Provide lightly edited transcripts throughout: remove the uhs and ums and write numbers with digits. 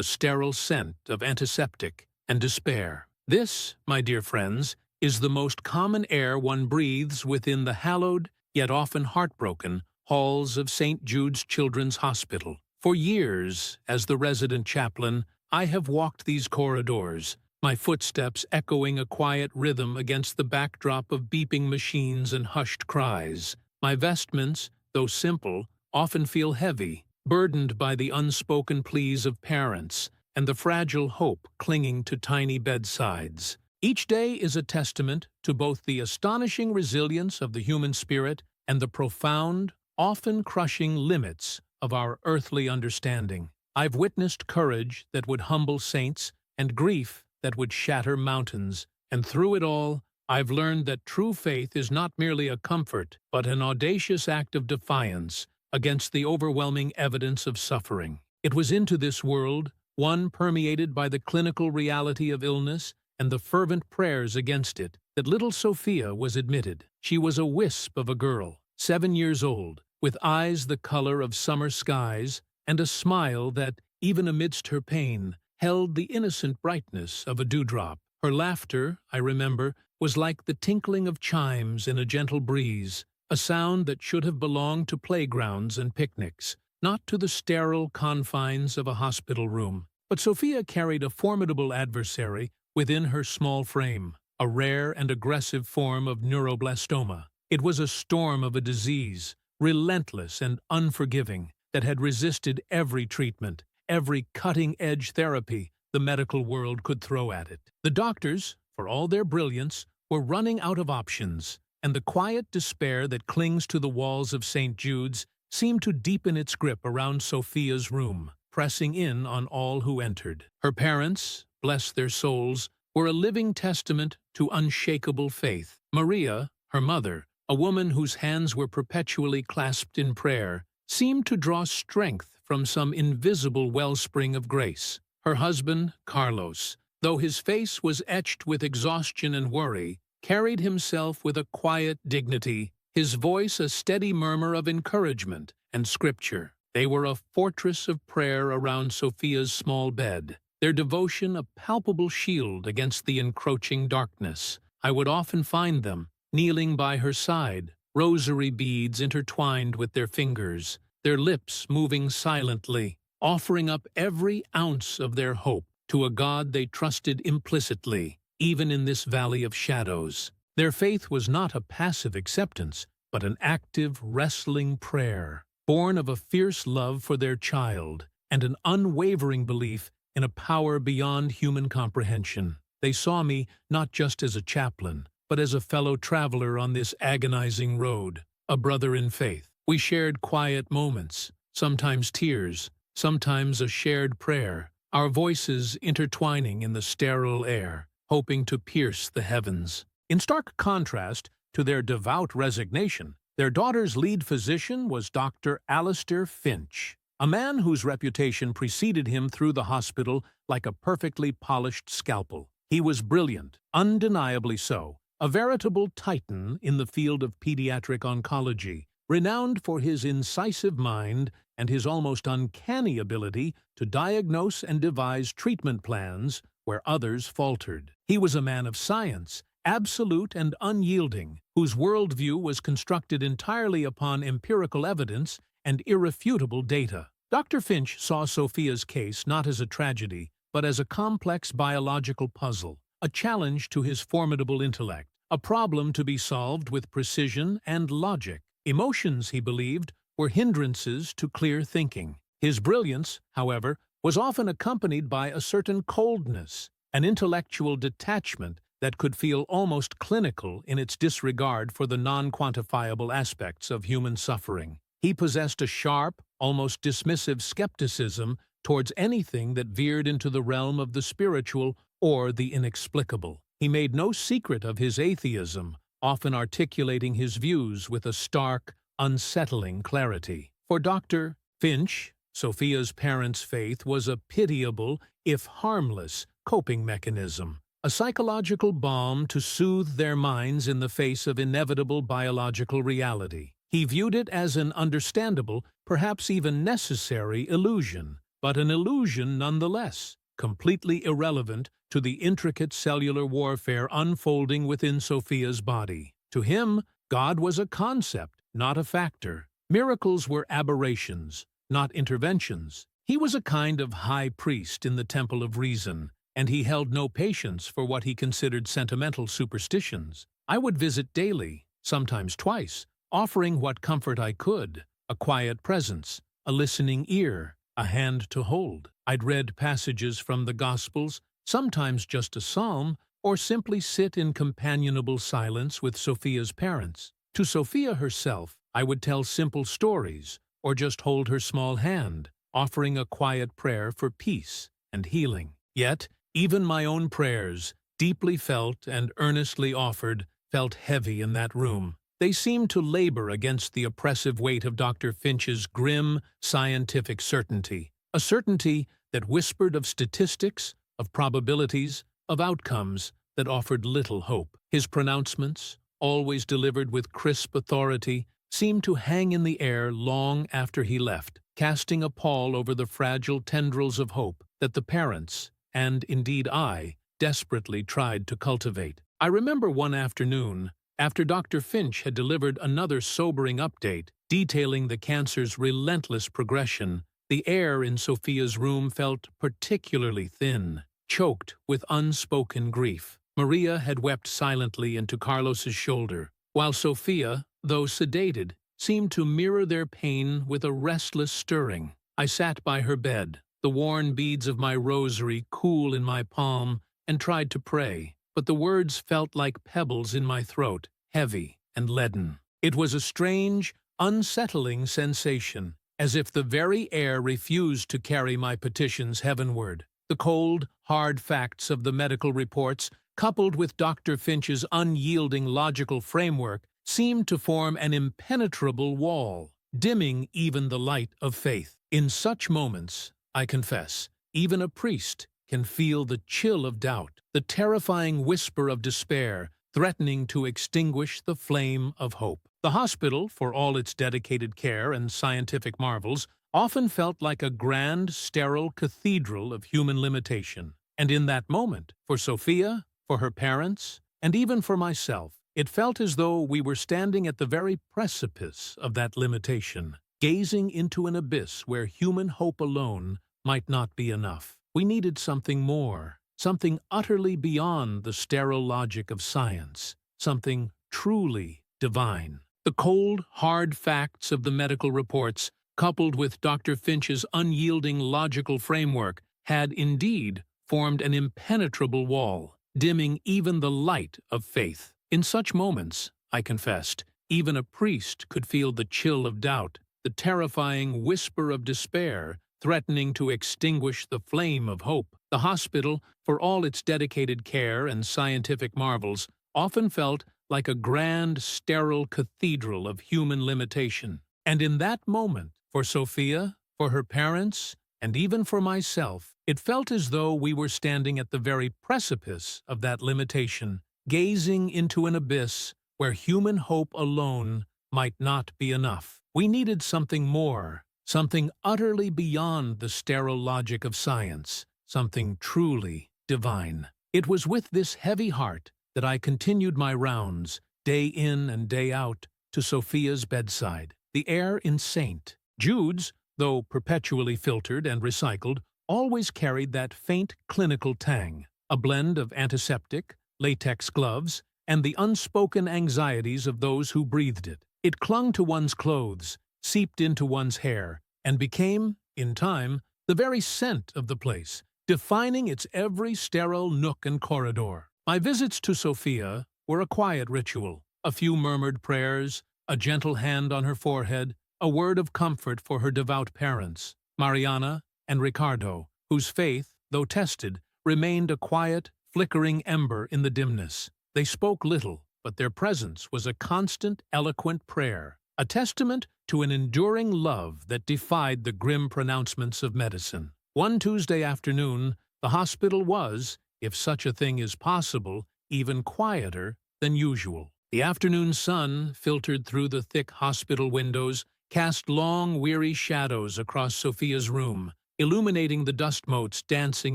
the sterile scent of antiseptic and despair. This, my dear friends, is the most common air one breathes within the hallowed, yet often heartbroken, halls of St. Jude's Children's Hospital. For years, as the resident chaplain, I have walked these corridors, my footsteps echoing a quiet rhythm against the backdrop of beeping machines and hushed cries. My vestments, though simple, often feel heavy, burdened by the unspoken pleas of parents and the fragile hope clinging to tiny bedsides. Each day is a testament to both the astonishing resilience of the human spirit and the profound, often crushing limits of our earthly understanding. I've witnessed courage that would humble saints and grief that would shatter mountains, and through it all, I've learned that true faith is not merely a comfort, but an audacious act of defiance against the overwhelming evidence of suffering. It was into this world, one permeated by the clinical reality of illness and the fervent prayers against it, that little Sophia was admitted. She was a wisp of a girl, 7 years old, with eyes the color of summer skies and a smile that, even amidst her pain, held the innocent brightness of a dewdrop. Her laughter, I remember, was like the tinkling of chimes in a gentle breeze, a sound that should have belonged to playgrounds and picnics, not to the sterile confines of a hospital room. But Sophia carried a formidable adversary within her small frame, a rare and aggressive form of neuroblastoma. It was a storm of a disease, relentless and unforgiving, that had resisted every treatment, every cutting-edge therapy the medical world could throw at it. The doctors, for all their brilliance, were running out of options, and the quiet despair that clings to the walls of St. Jude's seemed to deepen its grip around Sophia's room, pressing in on all who entered. Her parents, bless their souls, were a living testament to unshakable faith. Maria, her mother, a woman whose hands were perpetually clasped in prayer, seemed to draw strength from some invisible wellspring of grace. Her husband, Carlos, though his face was etched with exhaustion and worry, carried himself with a quiet dignity, his voice a steady murmur of encouragement and scripture. They were a fortress of prayer around Sophia's small bed, their devotion a palpable shield against the encroaching darkness. I would often find them, kneeling by her side, rosary beads intertwined with their fingers, their lips moving silently, offering up every ounce of their hope to a God they trusted implicitly, even in this valley of shadows. Their faith was not a passive acceptance, but an active, wrestling prayer, born of a fierce love for their child and an unwavering belief in a power beyond human comprehension. They saw me not just as a chaplain, but as a fellow traveler on this agonizing road, a brother in faith. We shared quiet moments, sometimes tears, sometimes a shared prayer, our voices intertwining in the sterile air, hoping to pierce the heavens. In stark contrast to their devout resignation, their daughter's lead physician was Dr. Alistair Finch, a man whose reputation preceded him through the hospital like a perfectly polished scalpel. He was brilliant, undeniably so, a veritable titan in the field of pediatric oncology, renowned for his incisive mind and his almost uncanny ability to diagnose and devise treatment plans where others faltered. He was a man of science, absolute and unyielding, whose worldview was constructed entirely upon empirical evidence and irrefutable data. Dr. Finch saw Sophia's case not as a tragedy, but as a complex biological puzzle, a challenge to his formidable intellect, a problem to be solved with precision and logic. Emotions, he believed, were hindrances to clear thinking. His brilliance, however, was often accompanied by a certain coldness, an intellectual detachment that could feel almost clinical in its disregard for the non-quantifiable aspects of human suffering. He possessed a sharp, almost dismissive skepticism towards anything that veered into the realm of the spiritual or the inexplicable. He made no secret of his atheism, often articulating his views with a stark, unsettling clarity. For Dr. Finch, Sophia's parents' faith was a pitiable, if harmless, coping mechanism, a psychological balm to soothe their minds in the face of inevitable biological reality. He viewed it as an understandable, perhaps even necessary illusion, but an illusion nonetheless, completely irrelevant to the intricate cellular warfare unfolding within Sophia's body. To him, God was a concept, not a factor. Miracles were aberrations, not interventions. He was a kind of high priest in the temple of reason, and he held no patience for what he considered sentimental superstitions. I would visit daily, sometimes twice, offering what comfort I could, a quiet presence, a listening ear, a hand to hold. I'd read passages from the Gospels, sometimes just a psalm, or simply sit in companionable silence with Sophia's parents. To Sophia herself, I would tell simple stories, or just hold her small hand, offering a quiet prayer for peace and healing. Yet, even my own prayers, deeply felt and earnestly offered, felt heavy in that room. They seemed to labor against the oppressive weight of Dr. Finch's grim, scientific certainty, a certainty that whispered of statistics, of probabilities, of outcomes that offered little hope. His pronouncements, always delivered with crisp authority, seemed to hang in the air long after he left, casting a pall over the fragile tendrils of hope that the parents, and indeed I, desperately tried to cultivate. I remember one afternoon, after Dr. Finch had delivered another sobering update detailing the cancer's relentless progression, the air in Sophia's room felt particularly thin, choked with unspoken grief. Maria had wept silently into Carlos's shoulder, while Sophia, though sedated, seemed to mirror their pain with a restless stirring. I sat by her bed, the worn beads of my rosary cool in my palm, and tried to pray, but the words felt like pebbles in my throat, heavy and leaden. It was a strange, unsettling sensation, as if the very air refused to carry my petitions heavenward. The cold, hard facts of the medical reports, coupled with Dr. Finch's unyielding logical framework, seemed to form an impenetrable wall, dimming even the light of faith. In such moments, I confess, even a priest can feel the chill of doubt, the terrifying whisper of despair, threatening to extinguish the flame of hope. The hospital, for all its dedicated care and scientific marvels, often felt like a grand, sterile cathedral of human limitation. And in that moment, for Sophia, for her parents, and even for myself, it felt as though we were standing at the very precipice of that limitation, gazing into an abyss where human hope alone might not be enough. We needed something more, something utterly beyond the sterile logic of science, something truly divine. The cold, hard facts of the medical reports, coupled with Dr. Finch's unyielding logical framework, had indeed formed an impenetrable wall, dimming even the light of faith. In such moments, I confessed, even a priest could feel the chill of doubt, the terrifying whisper of despair, threatening to extinguish the flame of hope. The hospital, for all its dedicated care and scientific marvels, often felt like a grand, sterile cathedral of human limitation. And in that moment, for Sophia, for her parents, and even for myself, it felt as though we were standing at the very precipice of that limitation, gazing into an abyss where human hope alone might not be enough. We needed something more, something utterly beyond the sterile logic of science, something truly divine. It was with this heavy heart that I continued my rounds, day in and day out, to Sophia's bedside. The air in St. Jude's, though perpetually filtered and recycled, always carried that faint clinical tang, a blend of antiseptic, latex gloves, and the unspoken anxieties of those who breathed it. It clung to one's clothes, seeped into one's hair, and became, in time, the very scent of the place, defining its every sterile nook and corridor. My visits to Sophia were a quiet ritual, a few murmured prayers, a gentle hand on her forehead, a word of comfort for her devout parents, Mariana and Ricardo, whose faith, though tested, remained a quiet, flickering ember in the dimness. They spoke little, but their presence was a constant, eloquent prayer, a testament to an enduring love that defied the grim pronouncements of medicine. One Tuesday afternoon, the hospital was, if such a thing is possible, even quieter than usual. The afternoon sun, filtered through the thick hospital windows, cast long, weary shadows across Sophia's room, illuminating the dust motes dancing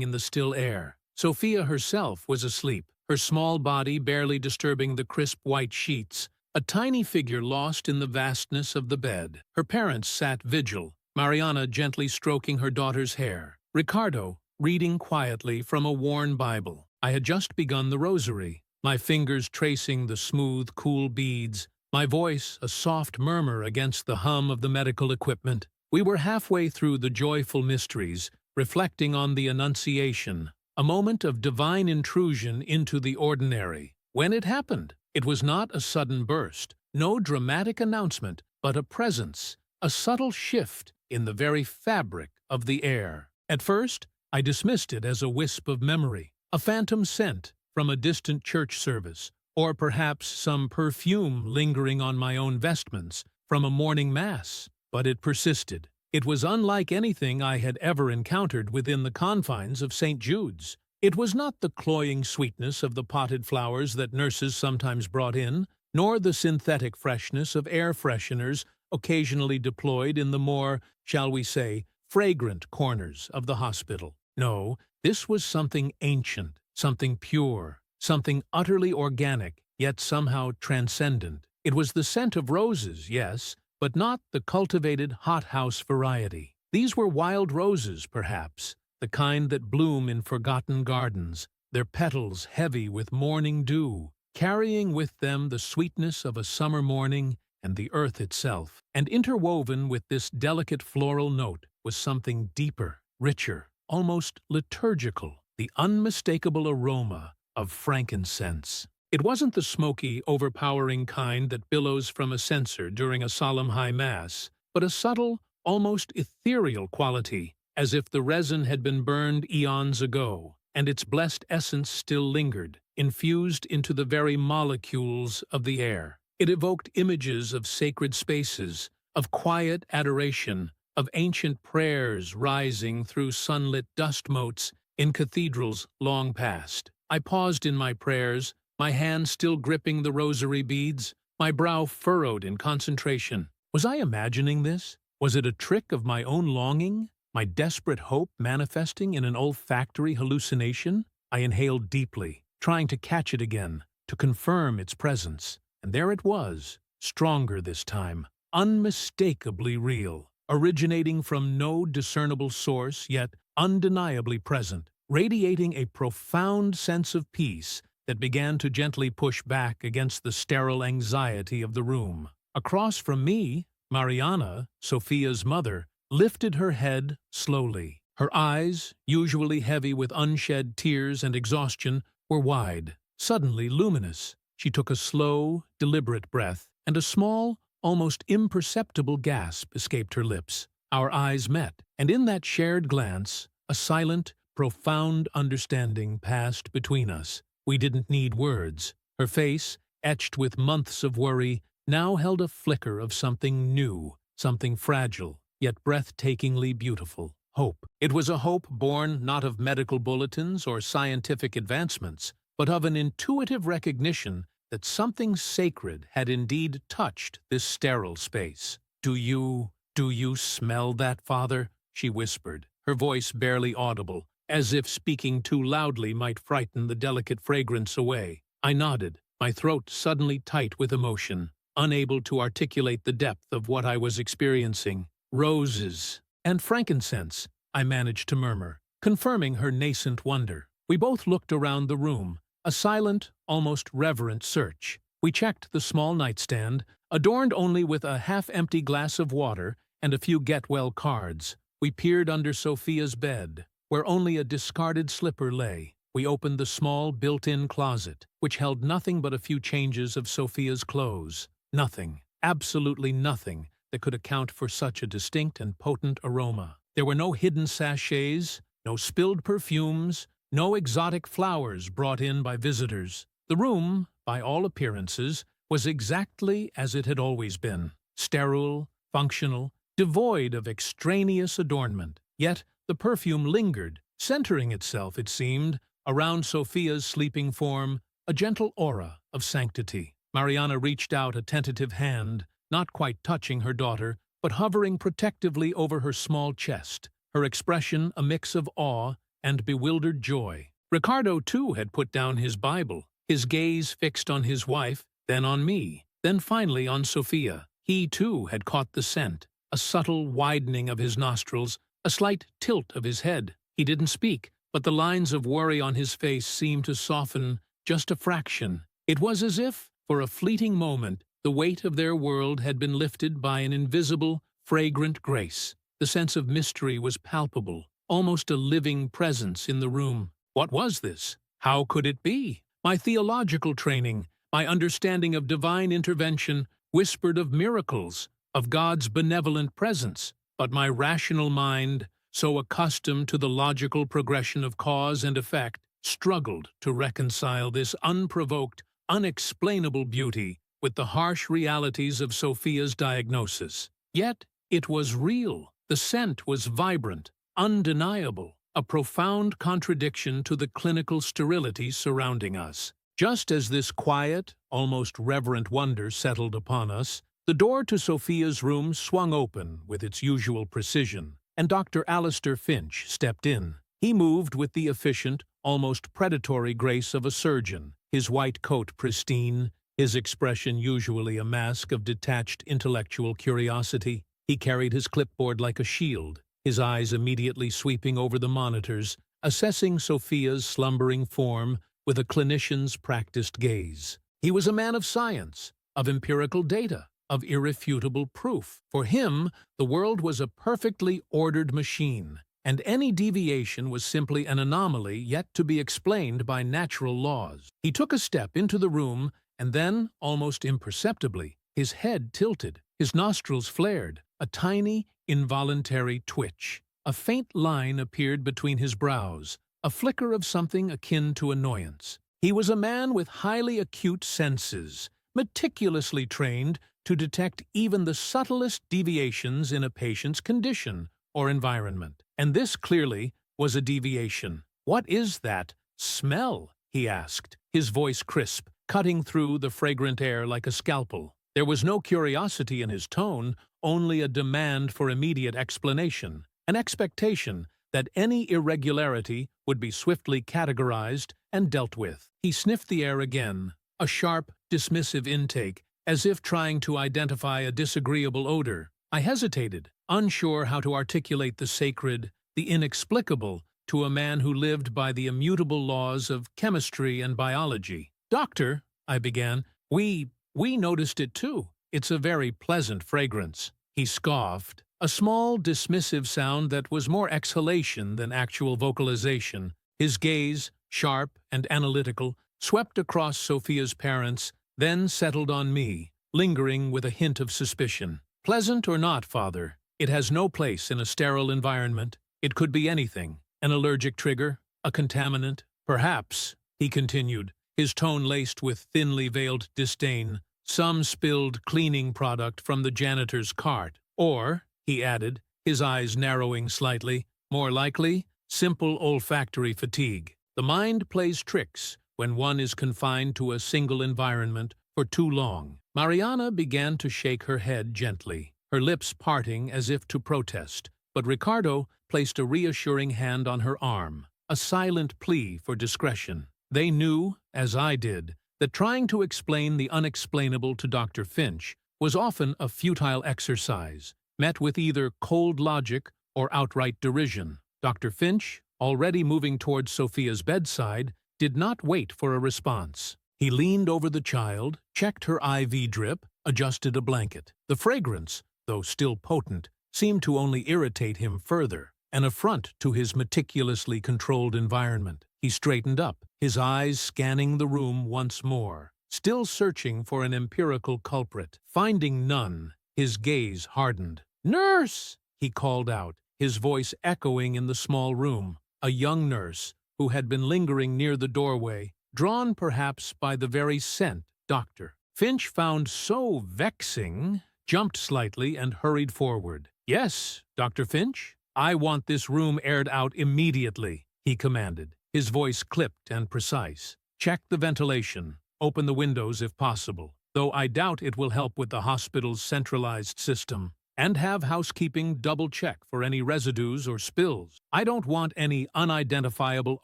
in the still air. Sophia herself was asleep, her small body barely disturbing the crisp white sheets, a tiny figure lost in the vastness of the bed. Her parents sat vigil, Mariana gently stroking her daughter's hair, Ricardo reading quietly from a worn Bible. I had just begun the rosary, my fingers tracing the smooth, cool beads, my voice a soft murmur against the hum of the medical equipment. We were halfway through the joyful mysteries, reflecting on the Annunciation, a moment of divine intrusion into the ordinary. When it happened, it was not a sudden burst, no dramatic announcement, but a presence, a subtle shift in the very fabric of the air. At first, I dismissed it as a wisp of memory, a phantom scent from a distant church service, or perhaps some perfume lingering on my own vestments from a morning mass. But it persisted. It was unlike anything I had ever encountered within the confines of St. Jude's. It was not the cloying sweetness of the potted flowers that nurses sometimes brought in, nor the synthetic freshness of air fresheners occasionally deployed in the more, shall we say, fragrant corners of the hospital. No, this was something ancient, something pure, something utterly organic, yet somehow transcendent. It was the scent of roses, yes, but not the cultivated hothouse variety. These were wild roses, perhaps, the kind that bloom in forgotten gardens, their petals heavy with morning dew, carrying with them the sweetness of a summer morning and the earth itself. And interwoven with this delicate floral note was something deeper, richer, almost liturgical, the unmistakable aroma of frankincense. It wasn't the smoky, overpowering kind that billows from a censer during a solemn high mass, but a subtle, almost ethereal quality, as if the resin had been burned eons ago, and its blessed essence still lingered, infused into the very molecules of the air. It evoked images of sacred spaces, of quiet adoration, of ancient prayers rising through sunlit dust motes in cathedrals long past. I paused in my prayers, my hand still gripping the rosary beads, my brow furrowed in concentration. Was I imagining this? Was it a trick of my own longing, my desperate hope manifesting in an olfactory hallucination? I inhaled deeply, trying to catch it again, to confirm its presence. And there it was, stronger this time, unmistakably real, originating from no discernible source, yet undeniably present, radiating a profound sense of peace that began to gently push back against the sterile anxiety of the room. Across from me, Mariana, Sophia's mother, lifted her head slowly. Her eyes, usually heavy with unshed tears and exhaustion, were wide, suddenly luminous. She took a slow, deliberate breath, and a small, almost imperceptible gasp escaped her lips. Our eyes met, and in that shared glance, a silent, profound understanding passed between us. We didn't need words. Her face, etched with months of worry, now held a flicker of something new, something fragile, yet breathtakingly beautiful. Hope. It was a hope born not of medical bulletins or scientific advancements, but of an intuitive recognition that something sacred had indeed touched this sterile space. Do you smell that, Father?" she whispered, her voice barely audible, as if speaking too loudly might frighten the delicate fragrance away. I nodded, my throat suddenly tight with emotion, unable to articulate the depth of what I was experiencing. "Roses and frankincense," I managed to murmur, confirming her nascent wonder. We both looked around the room, a silent, almost reverent search. We checked the small nightstand, adorned only with a half-empty glass of water and a few get-well cards. We peered under Sophia's bed, where only a discarded slipper lay. We opened the small built-in closet, which held nothing but a few changes of Sophia's clothes. Nothing, absolutely nothing, that could account for such a distinct and potent aroma. There were no hidden sachets, no spilled perfumes, no exotic flowers brought in by visitors. The room, by all appearances, was exactly as it had always been, sterile, functional, devoid of extraneous adornment. Yet the perfume lingered, centering itself, it seemed, around Sophia's sleeping form, a gentle aura of sanctity. Mariana reached out a tentative hand, not quite touching her daughter, but hovering protectively over her small chest, her expression a mix of awe and bewildered joy. Ricardo, too, had put down his Bible, his gaze fixed on his wife, then on me, then finally on Sophia. He, too, had caught the scent, a subtle widening of his nostrils, a slight tilt of his head. He didn't speak, but the lines of worry on his face seemed to soften just a fraction. It was as if, for a fleeting moment, the weight of their world had been lifted by an invisible, fragrant grace. The sense of mystery was palpable, almost a living presence in the room. What was this? How could it be? My theological training, my understanding of divine intervention, whispered of miracles, of God's benevolent presence. But my rational mind, so accustomed to the logical progression of cause and effect, struggled to reconcile this unprovoked, unexplainable beauty with the harsh realities of Sophia's diagnosis. Yet it was real. The scent was vibrant, undeniable, a profound contradiction to the clinical sterility surrounding us. Just as this quiet, almost reverent wonder settled upon us, the door to Sophia's room swung open with its usual precision, and Dr. Alistair Finch stepped in. He moved with the efficient, almost predatory grace of a surgeon, his white coat pristine, his expression usually a mask of detached intellectual curiosity. He carried his clipboard like a shield, his eyes immediately sweeping over the monitors, assessing Sophia's slumbering form with a clinician's practiced gaze. He was a man of science, of empirical data, of irrefutable proof. For him, the world was a perfectly ordered machine, and any deviation was simply an anomaly yet to be explained by natural laws. He took a step into the room, and then, almost imperceptibly, his head tilted, his nostrils flared, a tiny, involuntary twitch. A faint line appeared between his brows, a flicker of something akin to annoyance. He was a man with highly acute senses, meticulously trained to detect even the subtlest deviations in a patient's condition or environment. And this clearly was a deviation. "What is that smell?" he asked, his voice crisp, cutting through the fragrant air like a scalpel. There was no curiosity in his tone, only a demand for immediate explanation, an expectation that any irregularity would be swiftly categorized and dealt with. He sniffed the air again, a sharp, dismissive intake, as if trying to identify a disagreeable odor. I hesitated, unsure how to articulate the sacred, the inexplicable, to a man who lived by the immutable laws of chemistry and biology. "Doctor," I began, we noticed it too. It's a very pleasant fragrance." He scoffed, a small, dismissive sound that was more exhalation than actual vocalization. His gaze, sharp and analytical, swept across Sophia's parents, then settled on me, lingering with a hint of suspicion. "Pleasant or not, Father, it has no place in a sterile environment. It could be anything. An allergic trigger, a contaminant. Perhaps," he continued, his tone laced with thinly veiled disdain, "some spilled cleaning product from the janitor's cart. Or," he added, his eyes narrowing slightly, "more likely, simple olfactory fatigue. The mind plays tricks when one is confined to a single environment for too long." Mariana began to shake her head gently, her lips parting as if to protest, but Ricardo placed a reassuring hand on her arm, a silent plea for discretion. They knew, as I did, that trying to explain the unexplainable to Dr. Finch was often a futile exercise, met with either cold logic or outright derision. Dr. Finch, already moving towards Sophia's bedside, did not wait for a response. He leaned over the child, checked her IV drip, adjusted a blanket. The fragrance, though still potent, seemed to only irritate him further, an affront to his meticulously controlled environment. He straightened up, his eyes scanning the room once more, still searching for an empirical culprit. Finding none, his gaze hardened. "Nurse!" he called out, his voice echoing in the small room. A young nurse, who had been lingering near the doorway, drawn perhaps by the very scent Dr. Finch found so vexing, jumped slightly and hurried forward. "Yes, Dr. Finch? I want this room aired out immediately," he commanded, his voice clipped and precise. "Check the ventilation. Open the windows if possible, though I doubt it will help with the hospital's centralized system." and have housekeeping double-check for any residues or spills. I don't want any unidentifiable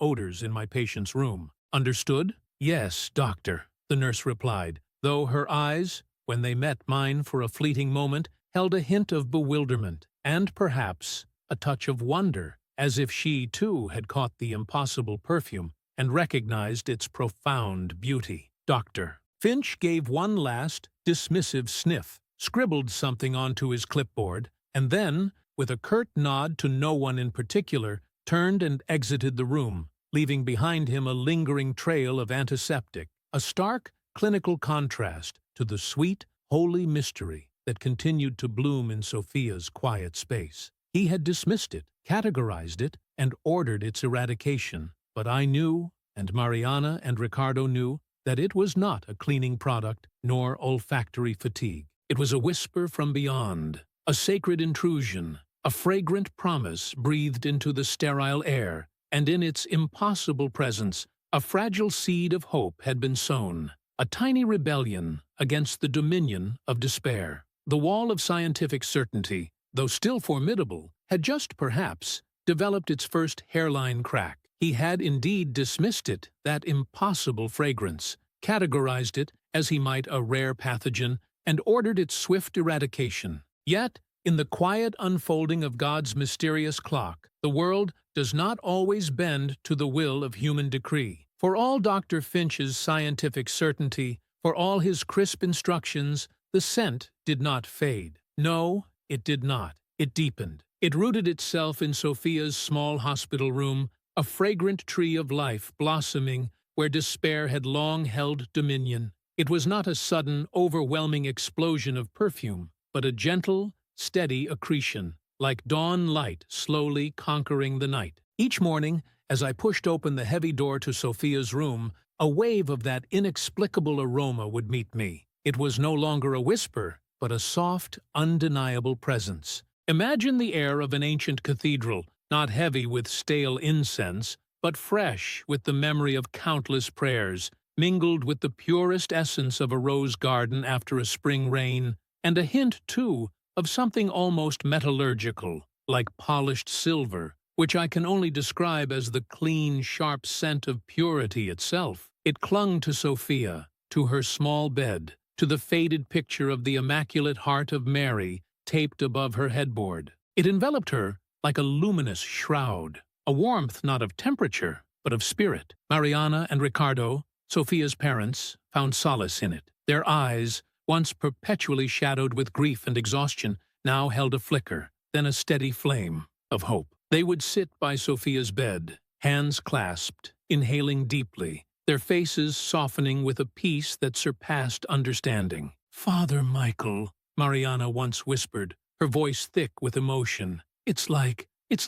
odors in my patient's room. Understood? Yes, doctor, the nurse replied, though her eyes, when they met mine for a fleeting moment, held a hint of bewilderment, and perhaps a touch of wonder, as if she, too, had caught the impossible perfume and recognized its profound beauty. Dr. Finch gave one last, dismissive sniff, scribbled something onto his clipboard, and then, with a curt nod to no one in particular, turned and exited the room, leaving behind him a lingering trail of antiseptic, a stark, clinical contrast to the sweet, holy mystery that continued to bloom in Sophia's quiet space. He had dismissed it, categorized it, and ordered its eradication, but I knew, and Mariana and Ricardo knew, that it was not a cleaning product nor olfactory fatigue. It was a whisper from beyond, a sacred intrusion, a fragrant promise breathed into the sterile air, and in its impossible presence, a fragile seed of hope had been sown, a tiny rebellion against the dominion of despair. The wall of scientific certainty, though still formidable, had just perhaps developed its first hairline crack. He had indeed dismissed it, that impossible fragrance, categorized it as he might a rare pathogen, and ordered its swift eradication. Yet, in the quiet unfolding of God's mysterious clock, the world does not always bend to the will of human decree. For all Dr. Finch's scientific certainty, for all his crisp instructions, the scent did not fade. No, it did not. It deepened. It rooted itself in Sophia's small hospital room, a fragrant tree of life blossoming where despair had long held dominion. It was not a sudden, overwhelming explosion of perfume, but a gentle, steady accretion, like dawn light slowly conquering the night. Each morning, as I pushed open the heavy door to Sophia's room, a wave of that inexplicable aroma would meet me. It was no longer a whisper, but a soft, undeniable presence. Imagine the air of an ancient cathedral, not heavy with stale incense, but fresh with the memory of countless prayers, mingled with the purest essence of a rose garden after a spring rain, and a hint, too, of something almost metallurgical, like polished silver, which I can only describe as the clean, sharp scent of purity itself. It clung to Sophia, to her small bed, to the faded picture of the Immaculate Heart of Mary taped above her headboard. It enveloped her like a luminous shroud, a warmth not of temperature, but of spirit. Mariana and Ricardo, Sophia's parents, found solace in it. Their eyes, once perpetually shadowed with grief and exhaustion, now held a flicker, then a steady flame of hope. They would sit by Sophia's bed, hands clasped, inhaling deeply, their faces softening with a peace that surpassed understanding. "Father Michael," Mariana once whispered, her voice thick with emotion, It's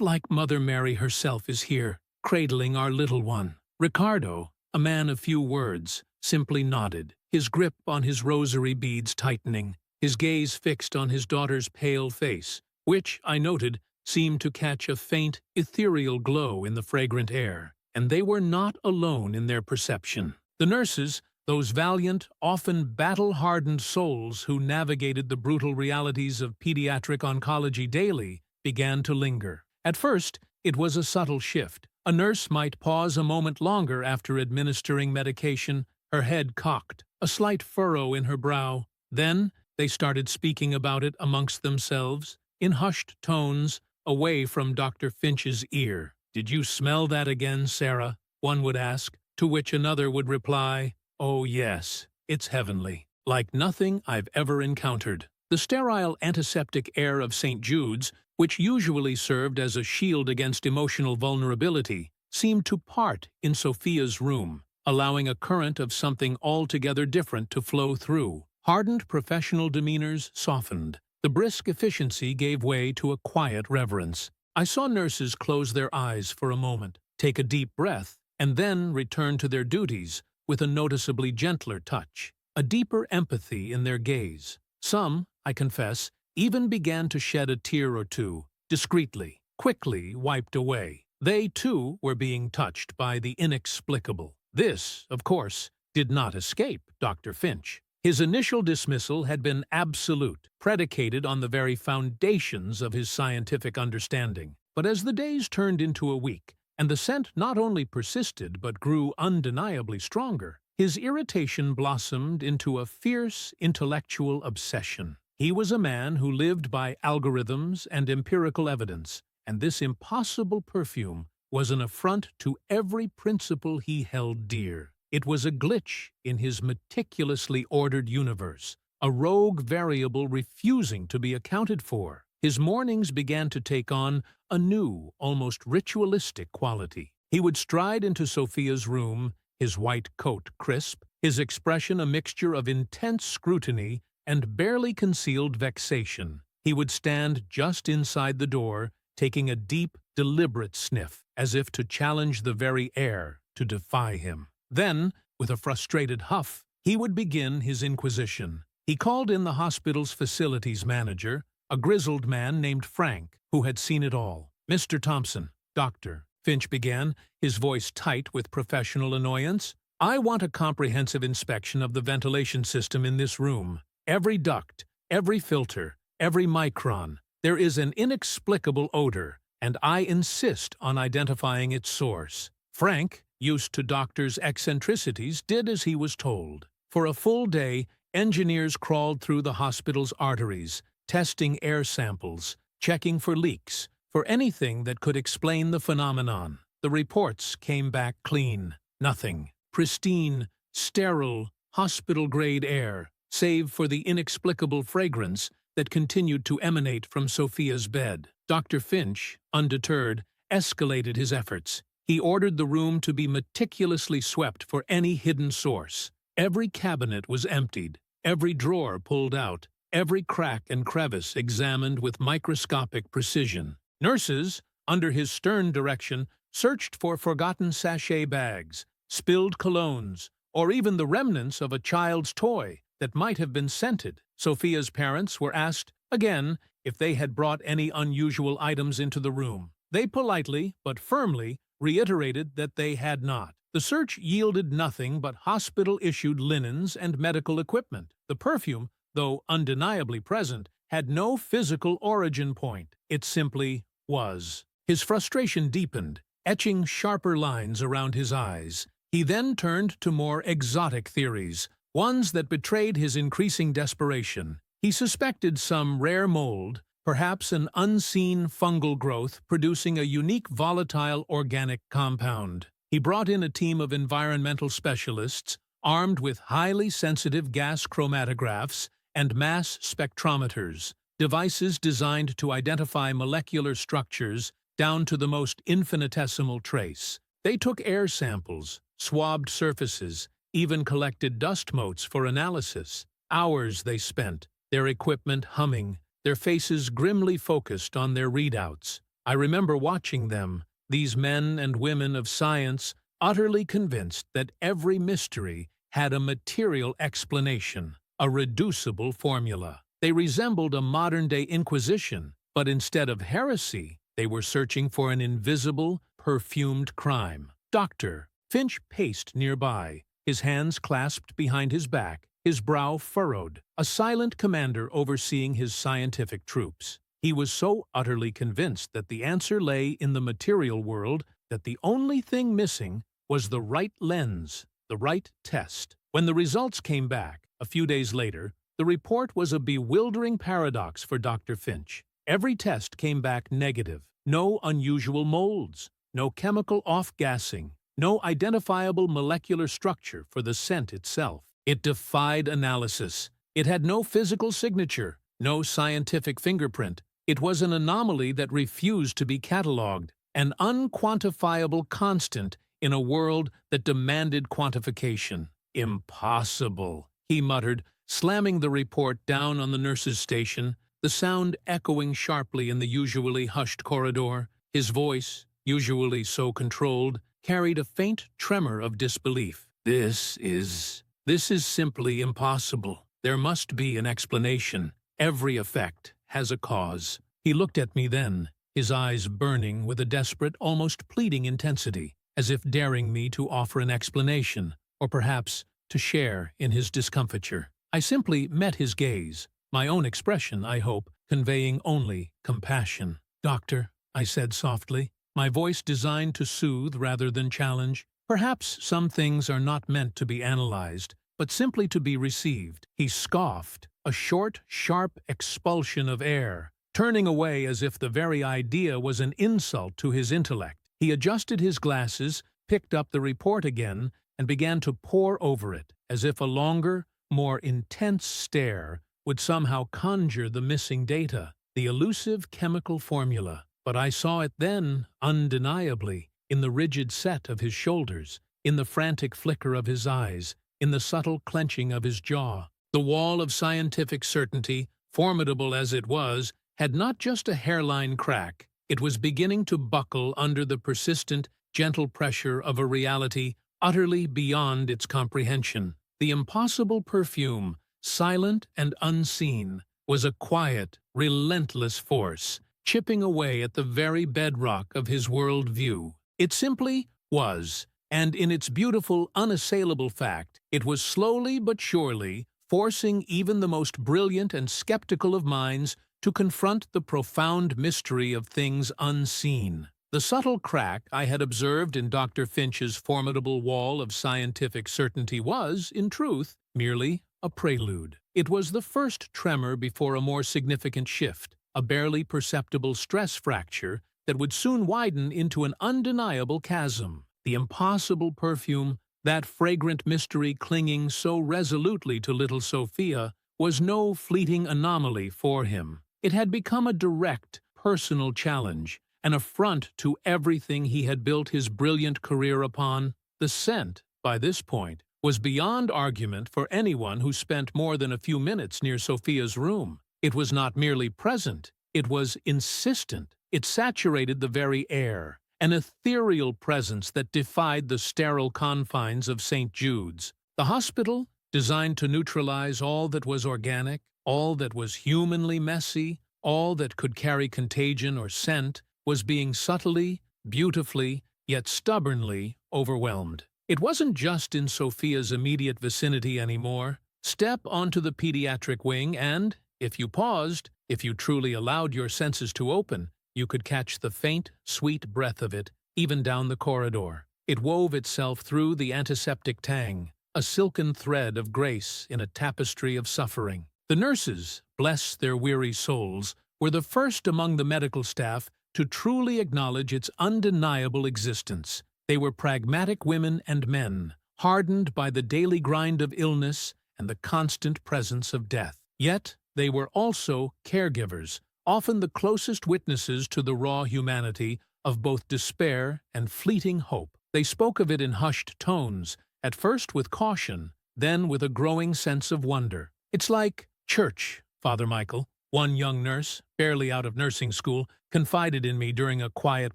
like Mother Mary herself is here, cradling our little one." Ricardo, a man of few words, simply nodded, his grip on his rosary beads tightening, his gaze fixed on his daughter's pale face, which, I noted, seemed to catch a faint, ethereal glow in the fragrant air. And they were not alone in their perception. The nurses, those valiant, often battle-hardened souls who navigated the brutal realities of pediatric oncology daily, began to linger. At first, it was a subtle shift. A nurse might pause a moment longer after administering medication, her head cocked, a slight furrow in her brow. Then, they started speaking about it amongst themselves, in hushed tones, away from Dr. Finch's ear. "Did you smell that again, Sarah?" one would ask, to which another would reply, "Oh yes, it's heavenly, like nothing I've ever encountered." The sterile antiseptic air of St. Jude's, which usually served as a shield against emotional vulnerability, seemed to part in Sophia's room, allowing a current of something altogether different to flow through. Hardened professional demeanors softened. The brisk efficiency gave way to a quiet reverence. I saw nurses close their eyes for a moment, take a deep breath, and then return to their duties with a noticeably gentler touch, a deeper empathy in their gaze. Some, I confess, even began to shed a tear or two, discreetly, quickly wiped away. They, too, were being touched by the inexplicable. This, of course, did not escape Dr. Finch. His initial dismissal had been absolute, predicated on the very foundations of his scientific understanding. But as the days turned into a week, and the scent not only persisted but grew undeniably stronger, his irritation blossomed into a fierce intellectual obsession. He was a man who lived by algorithms and empirical evidence, and this impossible perfume was an affront to every principle he held dear. It was a glitch in his meticulously ordered universe, a rogue variable refusing to be accounted for. His mornings began to take on a new, almost ritualistic quality. He would stride into Sophia's room, his white coat crisp, his expression a mixture of intense scrutiny and barely concealed vexation. He would stand just inside the door, taking a deep, deliberate sniff, as if to challenge the very air to defy him. Then, with a frustrated huff, he would begin his inquisition. He called in the hospital's facilities manager, a grizzled man named Frank, who had seen it all. "Mr. Thompson, doctor," Finch began, his voice tight with professional annoyance, "I want a comprehensive inspection of the ventilation system in this room. Every duct, every filter, every micron. There is an inexplicable odor, and I insist on identifying its source." Frank, used to doctors' eccentricities, did as he was told. For a full day, engineers crawled through the hospital's arteries, testing air samples, checking for leaks, for anything that could explain the phenomenon. The reports came back clean. Nothing. Pristine, sterile, hospital-grade air, save for the inexplicable fragrance that continued to emanate from Sophia's bed. Dr. Finch, undeterred, escalated his efforts. He ordered the room to be meticulously swept for any hidden source. Every cabinet was emptied, every drawer pulled out, every crack and crevice examined with microscopic precision. Nurses, under his stern direction, searched for forgotten sachet bags, spilled colognes, or even the remnants of a child's toy that might have been scented. Sophia's parents were asked, again, if they had brought any unusual items into the room. They politely, but firmly, reiterated that they had not. The search yielded nothing but hospital-issued linens and medical equipment. The perfume, though undeniably present, had no physical origin point. It simply was. His frustration deepened, etching sharper lines around his eyes. He then turned to more exotic theories, ones that betrayed his increasing desperation. He suspected some rare mold, perhaps an unseen fungal growth producing a unique volatile organic compound. He brought in a team of environmental specialists, armed with highly sensitive gas chromatographs and mass spectrometers, devices designed to identify molecular structures down to the most infinitesimal trace. They took air samples, swabbed surfaces, even collected dust motes for analysis. Hours they spent, their equipment humming, their faces grimly focused on their readouts. I remember watching them, these men and women of science, utterly convinced that every mystery had a material explanation, a reducible formula. They resembled a modern-day inquisition, but instead of heresy, they were searching for an invisible, perfumed crime. Dr. Finch paced nearby, his hands clasped behind his back, his brow furrowed, a silent commander overseeing his scientific troops. He was so utterly convinced that the answer lay in the material world that the only thing missing was the right lens, the right test. When the results came back, a few days later, the report was a bewildering paradox for Dr. Finch. Every test came back negative. No unusual molds, no chemical off-gassing, no identifiable molecular structure for the scent itself. It defied analysis. It had no physical signature, no scientific fingerprint. It was an anomaly that refused to be catalogued, an unquantifiable constant in a world that demanded quantification. "Impossible," he muttered, slamming the report down on the nurse's station, the sound echoing sharply in the usually hushed corridor. His voice, usually so controlled, carried a faint tremor of disbelief. This is simply impossible. There must be an explanation. Every effect has a cause." He looked at me then, his eyes burning with a desperate, almost pleading intensity, as if daring me to offer an explanation, or perhaps to share in his discomfiture. I simply met his gaze, my own expression, I hope, conveying only compassion. "Doctor," I said softly, my voice designed to soothe rather than challenge, "perhaps some things are not meant to be analyzed, but simply to be received." He scoffed, a short, sharp expulsion of air, turning away as if the very idea was an insult to his intellect. He adjusted his glasses, picked up the report again, and began to pore over it, as if a longer, more intense stare would somehow conjure the missing data, the elusive chemical formula. But I saw it then, undeniably, in the rigid set of his shoulders, in the frantic flicker of his eyes, in the subtle clenching of his jaw. The wall of scientific certainty, formidable as it was, had not just a hairline crack. It was beginning to buckle under the persistent, gentle pressure of a reality utterly beyond its comprehension. The impossible Perfume, silent and unseen, was a quiet, relentless force, chipping away at the very bedrock of his world view. It simply was, and in its beautiful, unassailable fact, it was slowly but surely forcing even the most brilliant and skeptical of minds to confront the profound mystery of things unseen. The subtle crack I had observed in Dr. Finch's formidable wall of scientific certainty was, in truth, merely a prelude. It was the first tremor before a more significant shift, a barely perceptible stress fracture that would soon widen into an undeniable chasm. The impossible Perfume, that fragrant mystery clinging so resolutely to little Sophia, was no fleeting anomaly for him. It had become a direct, personal challenge, an affront to everything he had built his brilliant career upon. The scent, by this point, was beyond argument for anyone who spent more than a few minutes near Sophia's room. It was not merely present, it was insistent. It saturated the very air, an ethereal presence that defied the sterile confines of St. Jude's. The hospital, designed to neutralize all that was organic, all that was humanly messy, all that could carry contagion or scent, was being subtly, beautifully, yet stubbornly overwhelmed. It wasn't just in Sophia's immediate vicinity anymore. Step onto the pediatric wing and, if you paused, if you truly allowed your senses to open, you could catch the faint, sweet breath of it, even down the corridor. It wove itself through the antiseptic tang, a silken thread of grace in a tapestry of suffering. The nurses, bless their weary souls, were the first among the medical staff to truly acknowledge its undeniable existence. They were pragmatic women and men, hardened by the daily grind of illness and the constant presence of death. Yet they were also caregivers, often the closest witnesses to the raw humanity of both despair and fleeting hope. They spoke of it in hushed tones, at first with caution, then with a growing sense of wonder. "It's like church, Father Michael," one young nurse, barely out of nursing school, confided in me during a quiet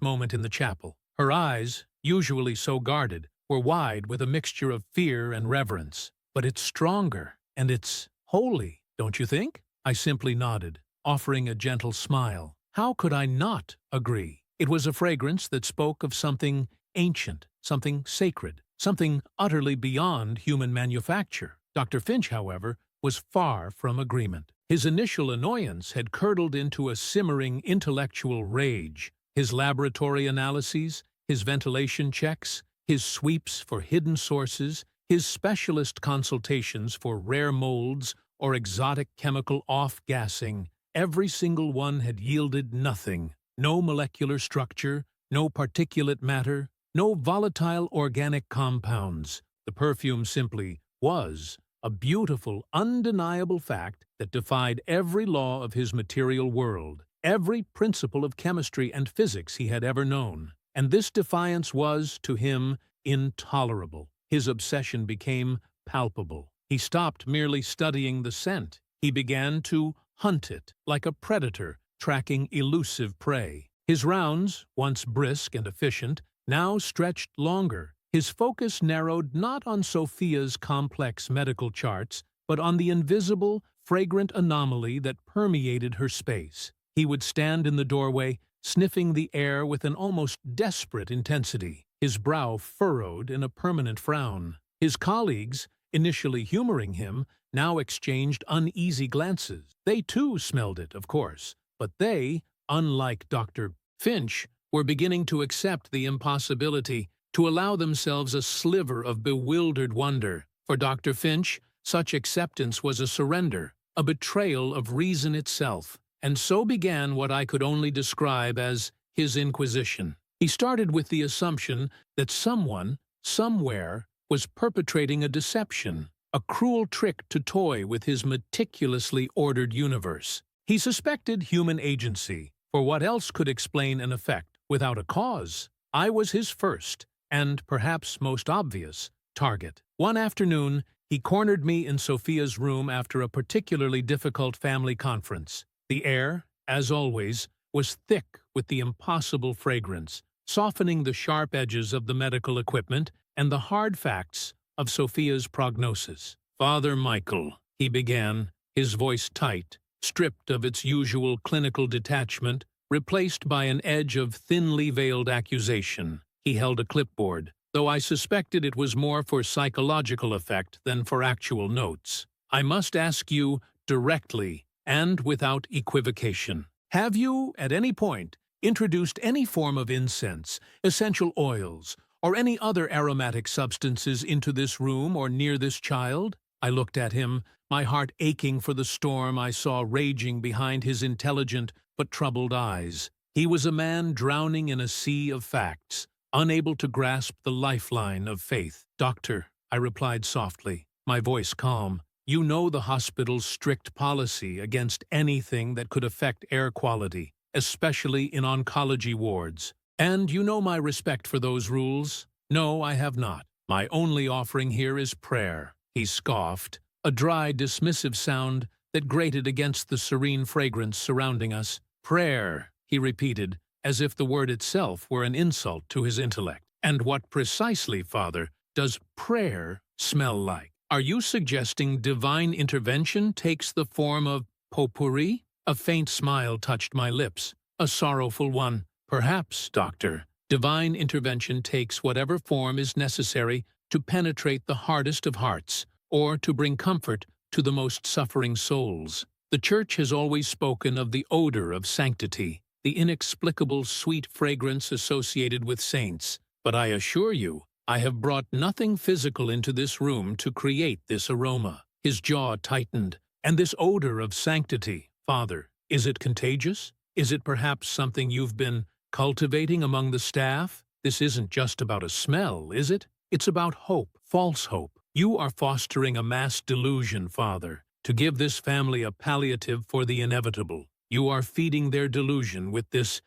moment in the chapel. Her eyes, usually so guarded, were wide with a mixture of fear and reverence. "But it's stronger, and it's holy, don't you think?" I simply nodded, offering a gentle smile. How could I not agree? It was a fragrance that spoke of something ancient, something sacred, something utterly beyond human manufacture. Dr. Finch, however, was far from agreement. His initial annoyance had curdled into a simmering intellectual rage. His laboratory analyses, his ventilation checks, his sweeps for hidden sources, his specialist consultations for rare molds or exotic chemical off-gassing, every single one had yielded nothing. No molecular structure, no particulate matter, no volatile organic compounds. The Perfume simply was a beautiful, undeniable fact that defied every law of his material world, every principle of chemistry and physics he had ever known. And this defiance was, to him, intolerable. His obsession became palpable. He stopped merely studying the scent. He began to hunt it, like a predator tracking elusive prey. His rounds, once brisk and efficient, now stretched longer. His focus narrowed not on Sophia's complex medical charts, but on the invisible, fragrant anomaly that permeated her space. He would stand in the doorway, sniffing the air with an almost desperate intensity, his brow furrowed in a permanent frown. His colleagues, initially humoring him, now exchanged uneasy glances. They too smelled it, of course, but they, unlike Dr. Finch, were beginning to accept the impossibility, to allow themselves a sliver of bewildered wonder. For Dr. Finch, such acceptance was a surrender, a betrayal of reason itself, and so began what I could only describe as his inquisition. He started with the assumption that someone, somewhere, was perpetrating a deception, a cruel trick to toy with his meticulously ordered universe. He suspected human agency, for what else could explain an effect without a cause? I was his first, and perhaps most obvious, target. One afternoon, he cornered me in Sophia's room after a particularly difficult family conference. The air, as always, was thick with the impossible fragrance, softening the sharp edges of the medical equipment and the hard facts of Sophia's prognosis. "Father Michael," he began, his voice tight, stripped of its usual clinical detachment, replaced by an edge of thinly veiled accusation. He held a clipboard, though I suspected it was more for psychological effect than for actual notes. "I must ask you directly and without equivocation. Have you, at any point, introduced any form of incense, essential oils, or any other aromatic substances into this room or near this child?" I looked at him, my heart aching for the storm I saw raging behind his intelligent but troubled eyes. He was a man drowning in a sea of facts, unable to grasp the lifeline of faith. "Doctor," I replied softly, my voice calm, "you know the hospital's strict policy against anything that could affect air quality, especially in oncology wards. And you know my respect for those rules." "No, I have not. My only offering here is prayer," he scoffed, a dry, dismissive sound that grated against the serene fragrance surrounding us. "Prayer," he repeated, as if the word itself were an insult to his intellect. "And what precisely, Father, does prayer smell like? Are you suggesting divine intervention takes the form of potpourri?" A faint smile touched my lips, a sorrowful one. "Perhaps, Doctor, divine intervention takes whatever form is necessary to penetrate the hardest of hearts, or to bring comfort to the most suffering souls. The Church has always spoken of the odor of sanctity, the inexplicable sweet fragrance associated with saints, but I assure you, I have brought nothing physical into this room to create this aroma." His jaw tightened. "And this odor of sanctity, Father, is it contagious? Is it perhaps something you've been cultivating among the staff? This isn't just about a smell, is it? It's about hope, false hope. You are fostering a mass delusion, Father, to give this family a palliative for the inevitable. You are feeding their delusion with this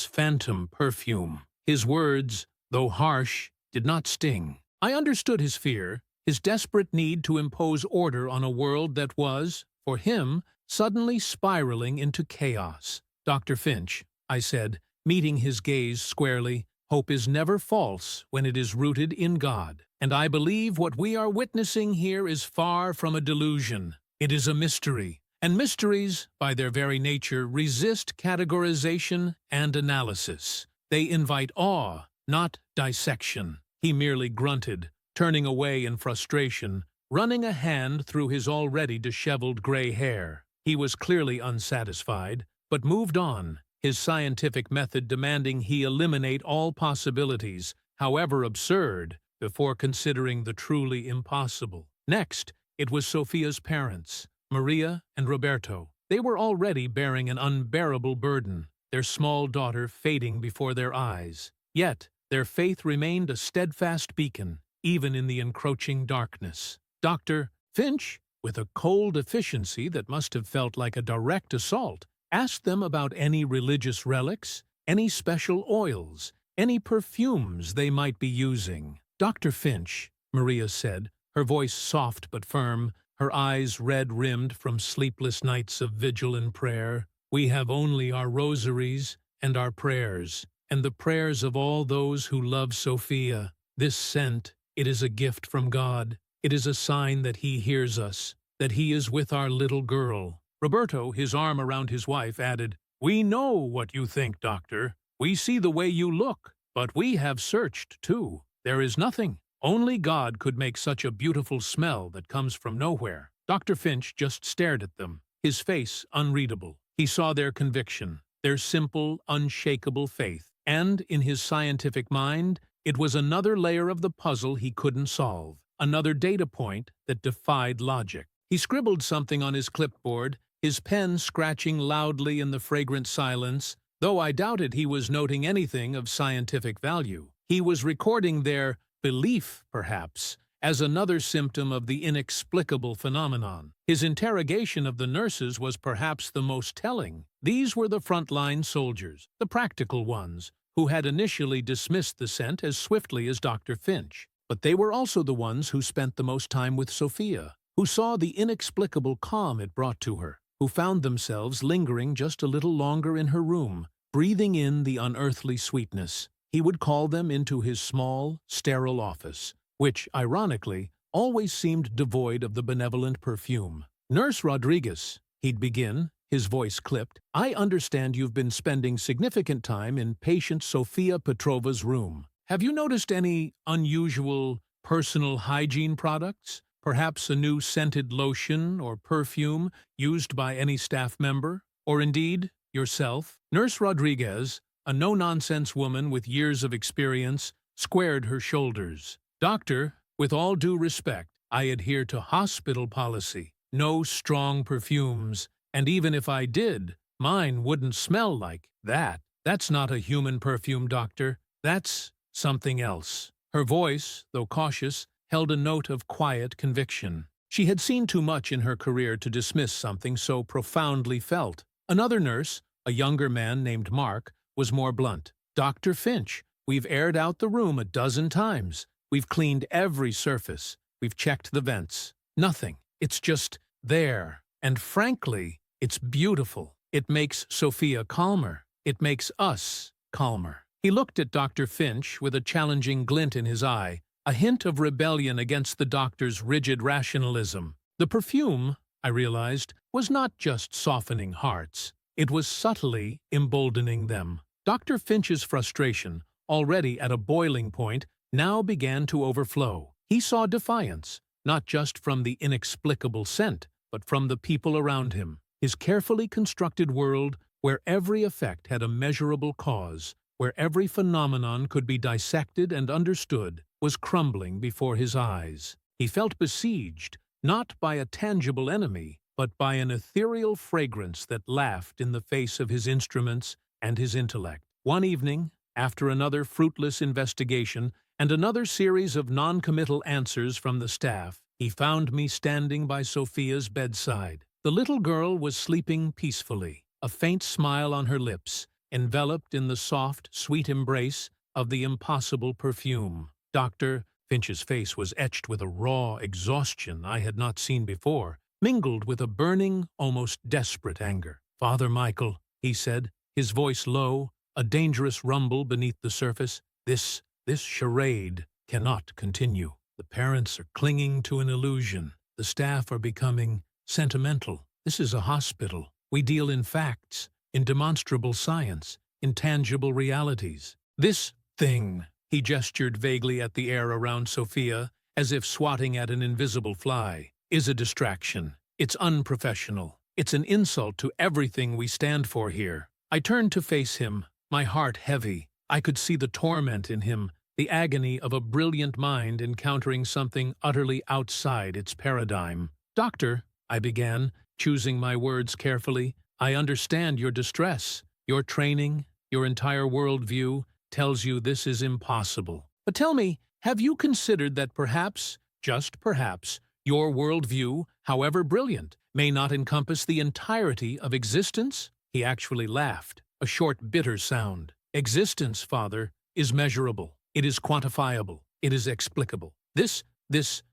phantom perfume." His words, though harsh, did not sting. I understood his fear, his desperate need to impose order on a world that was, for him, suddenly spiraling into chaos. "Dr. Finch," I said, meeting his gaze squarely, "hope is never false when it is rooted in God. And I believe what we are witnessing here is far from a delusion. It is a mystery. And mysteries, by their very nature, resist categorization and analysis. They invite awe, not dissection." He merely grunted, turning away in frustration, running a hand through his already disheveled gray hair. He was clearly unsatisfied, but moved on, his scientific method demanding he eliminate all possibilities, however absurd, before considering the truly impossible. Next, it was Sophia's parents, Maria and Roberto. They were already bearing an unbearable burden, their small daughter fading before their eyes. Yet, their faith remained a steadfast beacon, even in the encroaching darkness. Dr. Finch, with a cold efficiency that must have felt like a direct assault, asked them about any religious relics, any special oils, any perfumes they might be using. "Dr. Finch," Maria said, her voice soft but firm, her eyes red-rimmed from sleepless nights of vigil and prayer, "we have only our rosaries and our prayers, and the prayers of all those who love Sophia. This scent, it is a gift from God. It is a sign that He hears us, that He is with our little girl." Roberto, his arm around his wife, added, "We know what you think, Doctor. We see the way you look, but we have searched, too. There is nothing. Only God could make such a beautiful smell that comes from nowhere." Dr. Finch just stared at them, his face unreadable. He saw their conviction, their simple, unshakable faith, and, in his scientific mind, it was another layer of the puzzle he couldn't solve, another data point that defied logic. He scribbled something on his clipboard, his pen scratching loudly in the fragrant silence, though I doubted he was noting anything of scientific value. He was recording their belief, perhaps, as another symptom of the inexplicable phenomenon. His interrogation of the nurses was perhaps the most telling. These were the frontline soldiers, the practical ones, who had initially dismissed the scent as swiftly as Dr. Finch. But they were also the ones who spent the most time with Sophia, who saw the inexplicable calm it brought to her, who found themselves lingering just a little longer in her room, breathing in the unearthly sweetness. He would call them into his small, sterile office, which, ironically, always seemed devoid of the benevolent perfume. "Nurse Rodriguez," he'd begin, his voice clipped, "I understand you've been spending significant time in patient Sophia Petrova's room. Have you noticed any unusual personal hygiene products? Perhaps a new scented lotion or perfume used by any staff member? Or indeed, yourself?" Nurse Rodriguez, a no-nonsense woman with years of experience, squared her shoulders. "Doctor, with all due respect, I adhere to hospital policy. No strong perfumes, and even if I did, mine wouldn't smell like that. That's not a human perfume, doctor. That's something else." Her voice, though cautious, held a note of quiet conviction. She had seen too much in her career to dismiss something so profoundly felt. Another nurse, a younger man named Mark, was more blunt. "Dr. Finch, we've aired out the room a dozen times. We've cleaned every surface. We've checked the vents. Nothing. It's just there. And frankly, it's beautiful. It makes Sophia calmer. It makes us calmer." He looked at Dr. Finch with a challenging glint in his eye, a hint of rebellion against the doctor's rigid rationalism. The perfume, I realized, was not just softening hearts. It was subtly emboldening them. Dr. Finch's frustration, already at a boiling point, now began to overflow. He saw defiance, not just from the inexplicable scent, but from the people around him. His carefully constructed world, where every effect had a measurable cause, where every phenomenon could be dissected and understood, was crumbling before his eyes. He felt besieged, not by a tangible enemy, but by an ethereal fragrance that laughed in the face of his instruments and his intellect. One evening, after another fruitless investigation and another series of non-committal answers from the staff, he found me standing by Sophia's bedside. The little girl was sleeping peacefully, a faint smile on her lips, enveloped in the soft, sweet embrace of the impossible perfume. Dr. Finch's face was etched with a raw exhaustion I had not seen before, mingled with a burning, almost desperate anger. "Father Michael," he said, his voice low, a dangerous rumble beneath the surface, this charade cannot continue. The parents are clinging to an illusion. The staff are becoming sentimental. This is a hospital. We deal in facts, in demonstrable science, in tangible realities. This thing, he gestured vaguely at the air around Sophia, as if swatting at an invisible fly, is a distraction. It's unprofessional. It's an insult to everything we stand for here. I turned to face him, my heart heavy. I could see the torment in him, the agony of a brilliant mind encountering something utterly outside its paradigm. "Doctor," I began, choosing my words carefully, "I understand your distress. Your training, your entire worldview, tells you this is impossible. But tell me, have you considered that perhaps, just perhaps, your worldview, however brilliant, may not encompass the entirety of existence?" He actually laughed, a short, bitter sound. "Existence, Father, is measurable. It is quantifiable. It is explicable. This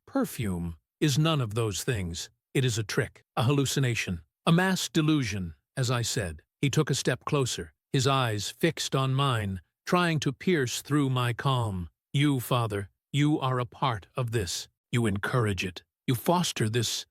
perfume is none of those things. It is a trick, a hallucination, a mass delusion," as I said. He took a step closer, his eyes fixed on mine, trying to pierce through my calm. "You, Father, you are a part of this. You encourage it. You foster this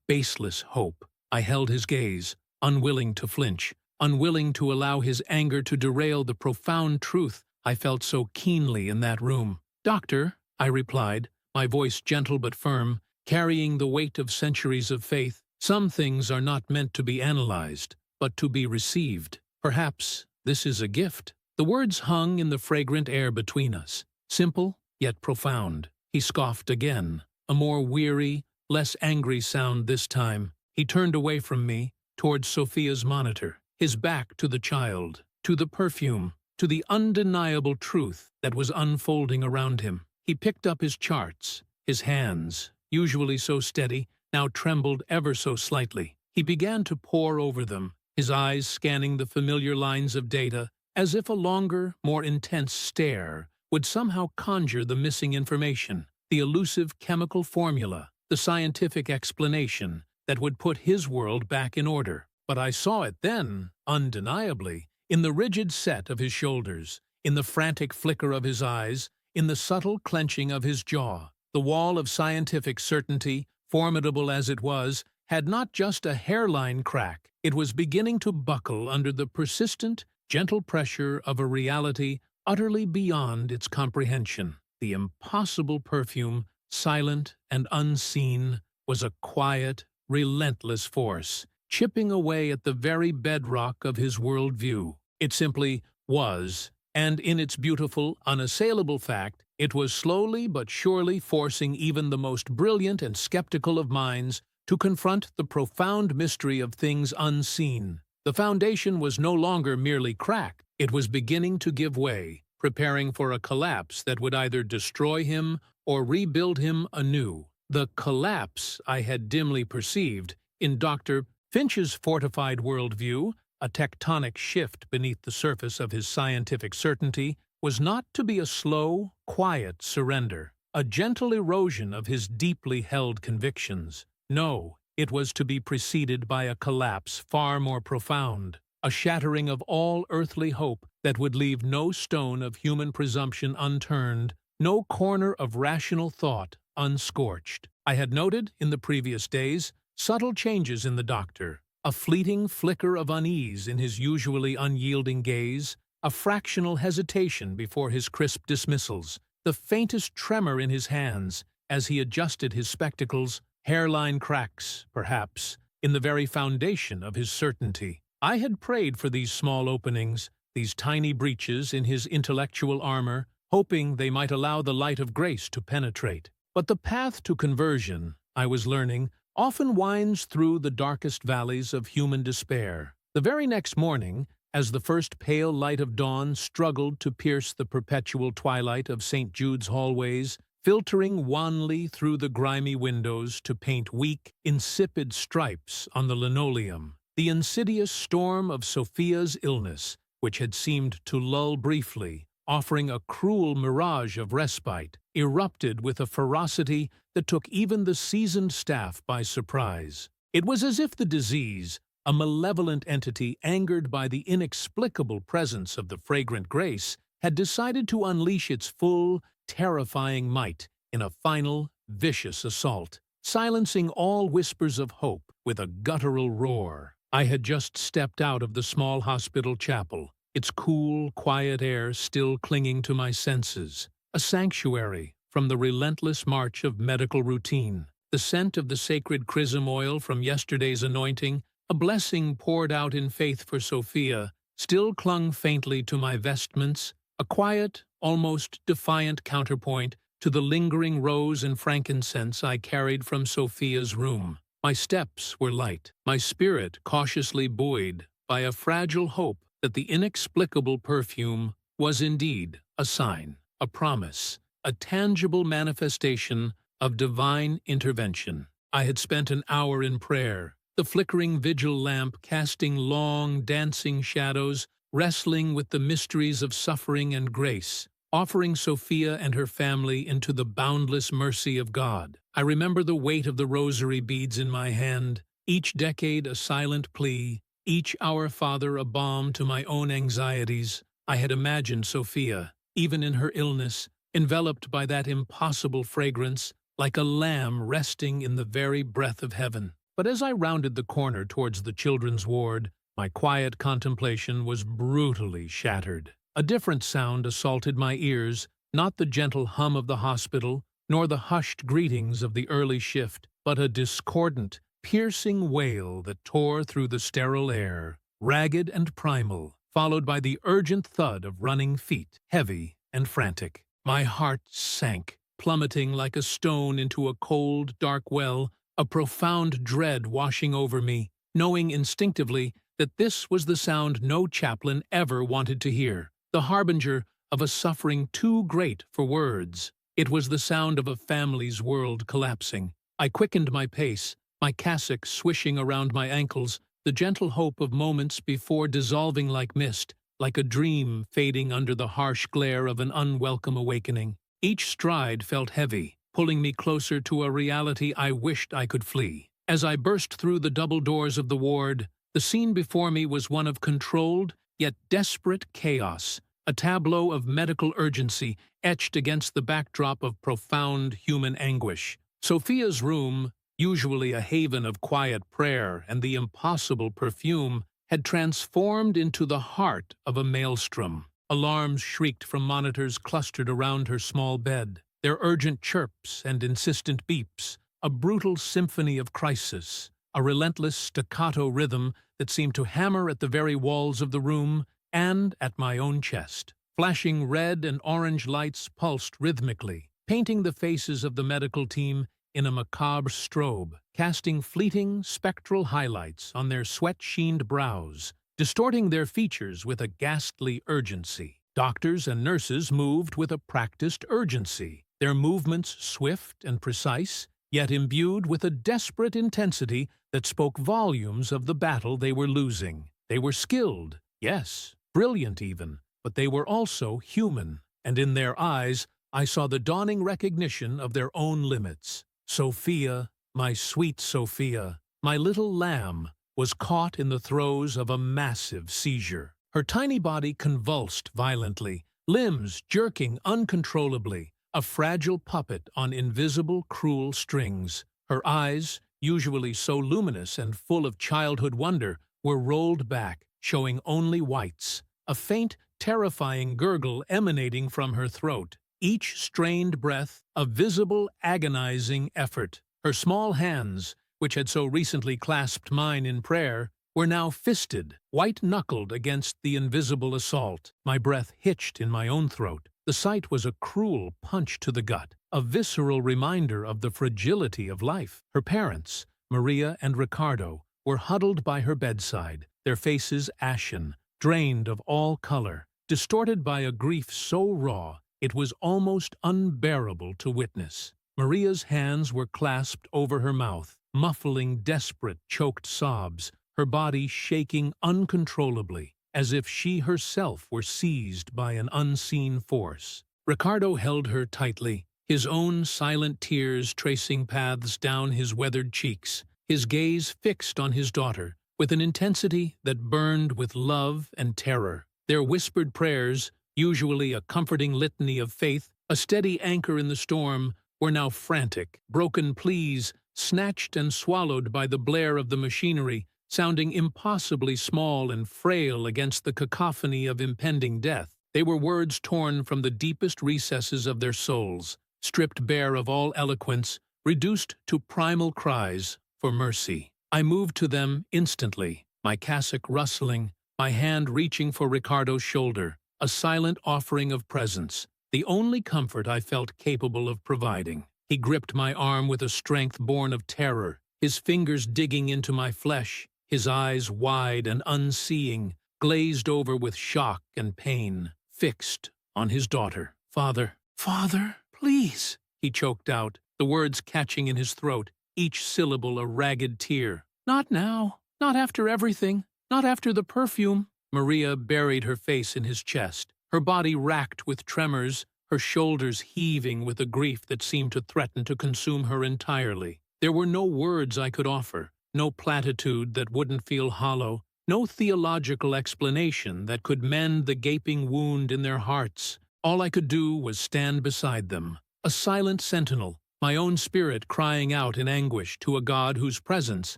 baseless hope." I held his gaze, unwilling to flinch, unwilling to allow his anger to derail the profound truth I felt so keenly in that room. "Doctor," I replied, my voice gentle but firm, carrying the weight of centuries of faith. Some things are not meant to be analyzed, but to be received. Perhaps this is a gift. The words hung in the fragrant air between us, simple yet profound. He scoffed again, a more weary, less angry sound this time. He turned away from me, towards Sophia's monitor, his back to the child, to the perfume, to the undeniable truth that was unfolding around him. He picked up his charts. His hands, usually so steady, now trembled ever so slightly. He began to pore over them, his eyes scanning the familiar lines of data, as if a longer, more intense stare would somehow conjure the missing information, the elusive chemical formula, the scientific explanation that would put his world back in order. But I saw it then, undeniably, in the rigid set of his shoulders, in the frantic flicker of his eyes, in the subtle clenching of his jaw. The wall of scientific certainty, formidable as it was, had not just a hairline crack. It was beginning to buckle under the persistent, gentle pressure of a reality utterly beyond its comprehension. The impossible perfume, silent and unseen, was a quiet, relentless force, chipping away at the very bedrock of his worldview. It simply was, and in its beautiful, unassailable fact, it was slowly but surely forcing even the most brilliant and skeptical of minds to confront the profound mystery of things unseen. The foundation was no longer merely cracked, it was beginning to give way, preparing for a collapse that would either destroy him or rebuild him anew. The collapse I had dimly perceived in Dr. Finch's fortified worldview, a tectonic shift beneath the surface of his scientific certainty, was not to be a slow, quiet surrender, a gentle erosion of his deeply held convictions. No, it was to be preceded by a collapse far more profound, a shattering of all earthly hope that would leave no stone of human presumption unturned, no corner of rational thought unscorched. I had noted, in the previous days, subtle changes in the doctor, a fleeting flicker of unease in his usually unyielding gaze, a fractional hesitation before his crisp dismissals, the faintest tremor in his hands as he adjusted his spectacles, hairline cracks, perhaps, in the very foundation of his certainty. I had prayed for these small openings, these tiny breaches in his intellectual armor, hoping they might allow the light of grace to penetrate. But the path to conversion, I was learning, often winds through the darkest valleys of human despair. The very next morning, as the first pale light of dawn struggled to pierce the perpetual twilight of St. Jude's hallways, filtering wanly through the grimy windows to paint weak, insipid stripes on the linoleum, the insidious storm of Sophia's illness, which had seemed to lull briefly, offering a cruel mirage of respite, erupted with a ferocity that took even the seasoned staff by surprise. It was as if the disease, a malevolent entity angered by the inexplicable presence of the fragrant grace, had decided to unleash its full, terrifying might in a final, vicious assault, silencing all whispers of hope with a guttural roar. I had just stepped out of the small hospital chapel, its cool, quiet air still clinging to my senses, a sanctuary from the relentless march of medical routine, the scent of the sacred chrism oil from yesterday's anointing, a blessing poured out in faith for Sophia, still clung faintly to my vestments, a quiet, almost defiant counterpoint to the lingering rose and frankincense I carried from Sophia's room. My steps were light, my spirit cautiously buoyed by a fragile hope that the inexplicable perfume was indeed a sign, a promise, a tangible manifestation of divine intervention. I had spent an hour in prayer, the flickering vigil lamp casting long, dancing shadows, wrestling with the mysteries of suffering and grace, offering Sophia and her family into the boundless mercy of God. I remember the weight of the rosary beads in my hand, each decade a silent plea, each Our Father a balm to my own anxieties. I had imagined Sophia, even in her illness, enveloped by that impossible fragrance, like a lamb resting in the very breath of heaven. But as I rounded the corner towards the children's ward, my quiet contemplation was brutally shattered. A different sound assaulted my ears, not the gentle hum of the hospital, nor the hushed greetings of the early shift, but a discordant, piercing wail that tore through the sterile air, ragged and primal, followed by the urgent thud of running feet, heavy and frantic. My heart sank, plummeting like a stone into a cold, dark well, a profound dread washing over me, knowing instinctively that this was the sound no chaplain ever wanted to hear, the harbinger of a suffering too great for words. It was the sound of a family's world collapsing. I quickened my pace, my cassock swishing around my ankles, the gentle hope of moments before dissolving like mist, like a dream fading under the harsh glare of an unwelcome awakening. Each stride felt heavy, pulling me closer to a reality I wished I could flee. As I burst through the double doors of the ward, the scene before me was one of controlled, yet desperate chaos, a tableau of medical urgency etched against the backdrop of profound human anguish. Sophia's room, usually a haven of quiet prayer and the impossible perfume, had transformed into the heart of a maelstrom. Alarms shrieked from monitors clustered around her small bed, their urgent chirps and insistent beeps, a brutal symphony of crisis, a relentless staccato rhythm that seemed to hammer at the very walls of the room and at my own chest. Flashing red and orange lights pulsed rhythmically, painting the faces of the medical team in a macabre strobe, casting fleeting, spectral highlights on their sweat-sheened brows, distorting their features with a ghastly urgency. Doctors and nurses moved with a practiced urgency, their movements swift and precise, yet imbued with a desperate intensity that spoke volumes of the battle they were losing. They were skilled, yes, brilliant even, but they were also human, and in their eyes I saw the dawning recognition of their own limits. Sophia, my sweet Sophia, my little lamb, was caught in the throes of a massive seizure. Her tiny body convulsed violently, limbs jerking uncontrollably, a fragile puppet on invisible, cruel strings. Her eyes, usually so luminous and full of childhood wonder, were rolled back, showing only whites, a faint, terrifying gurgle emanating from her throat. Each strained breath a visible, agonizing effort. Her small hands, which had so recently clasped mine in prayer, were now fisted, white-knuckled against the invisible assault. My breath hitched in my own throat. The sight was a cruel punch to the gut, a visceral reminder of the fragility of life. Her parents, Maria and Ricardo, were huddled by her bedside, their faces ashen, drained of all color, distorted by a grief so raw it was almost unbearable to witness. Maria's hands were clasped over her mouth, muffling desperate, choked sobs, her body shaking uncontrollably, as if she herself were seized by an unseen force. Ricardo held her tightly, his own silent tears tracing paths down his weathered cheeks, his gaze fixed on his daughter, with an intensity that burned with love and terror. Their whispered prayers, usually a comforting litany of faith, a steady anchor in the storm, were now frantic, broken pleas, snatched and swallowed by the blare of the machinery, sounding impossibly small and frail against the cacophony of impending death. They were words torn from the deepest recesses of their souls, stripped bare of all eloquence, reduced to primal cries for mercy. I moved to them instantly, my cassock rustling, my hand reaching for Ricardo's shoulder, a silent offering of presence, the only comfort I felt capable of providing. He gripped my arm with a strength born of terror, his fingers digging into my flesh, his eyes wide and unseeing, glazed over with shock and pain, fixed on his daughter. "Father, Father, please," he choked out, the words catching in his throat, each syllable a ragged tear. "Not now, not after everything, not after the perfume." Maria buried her face in his chest, her body racked with tremors, her shoulders heaving with a grief that seemed to threaten to consume her entirely. There were no words I could offer, no platitude that wouldn't feel hollow, no theological explanation that could mend the gaping wound in their hearts. All I could do was stand beside them, a silent sentinel, my own spirit crying out in anguish to a God whose presence,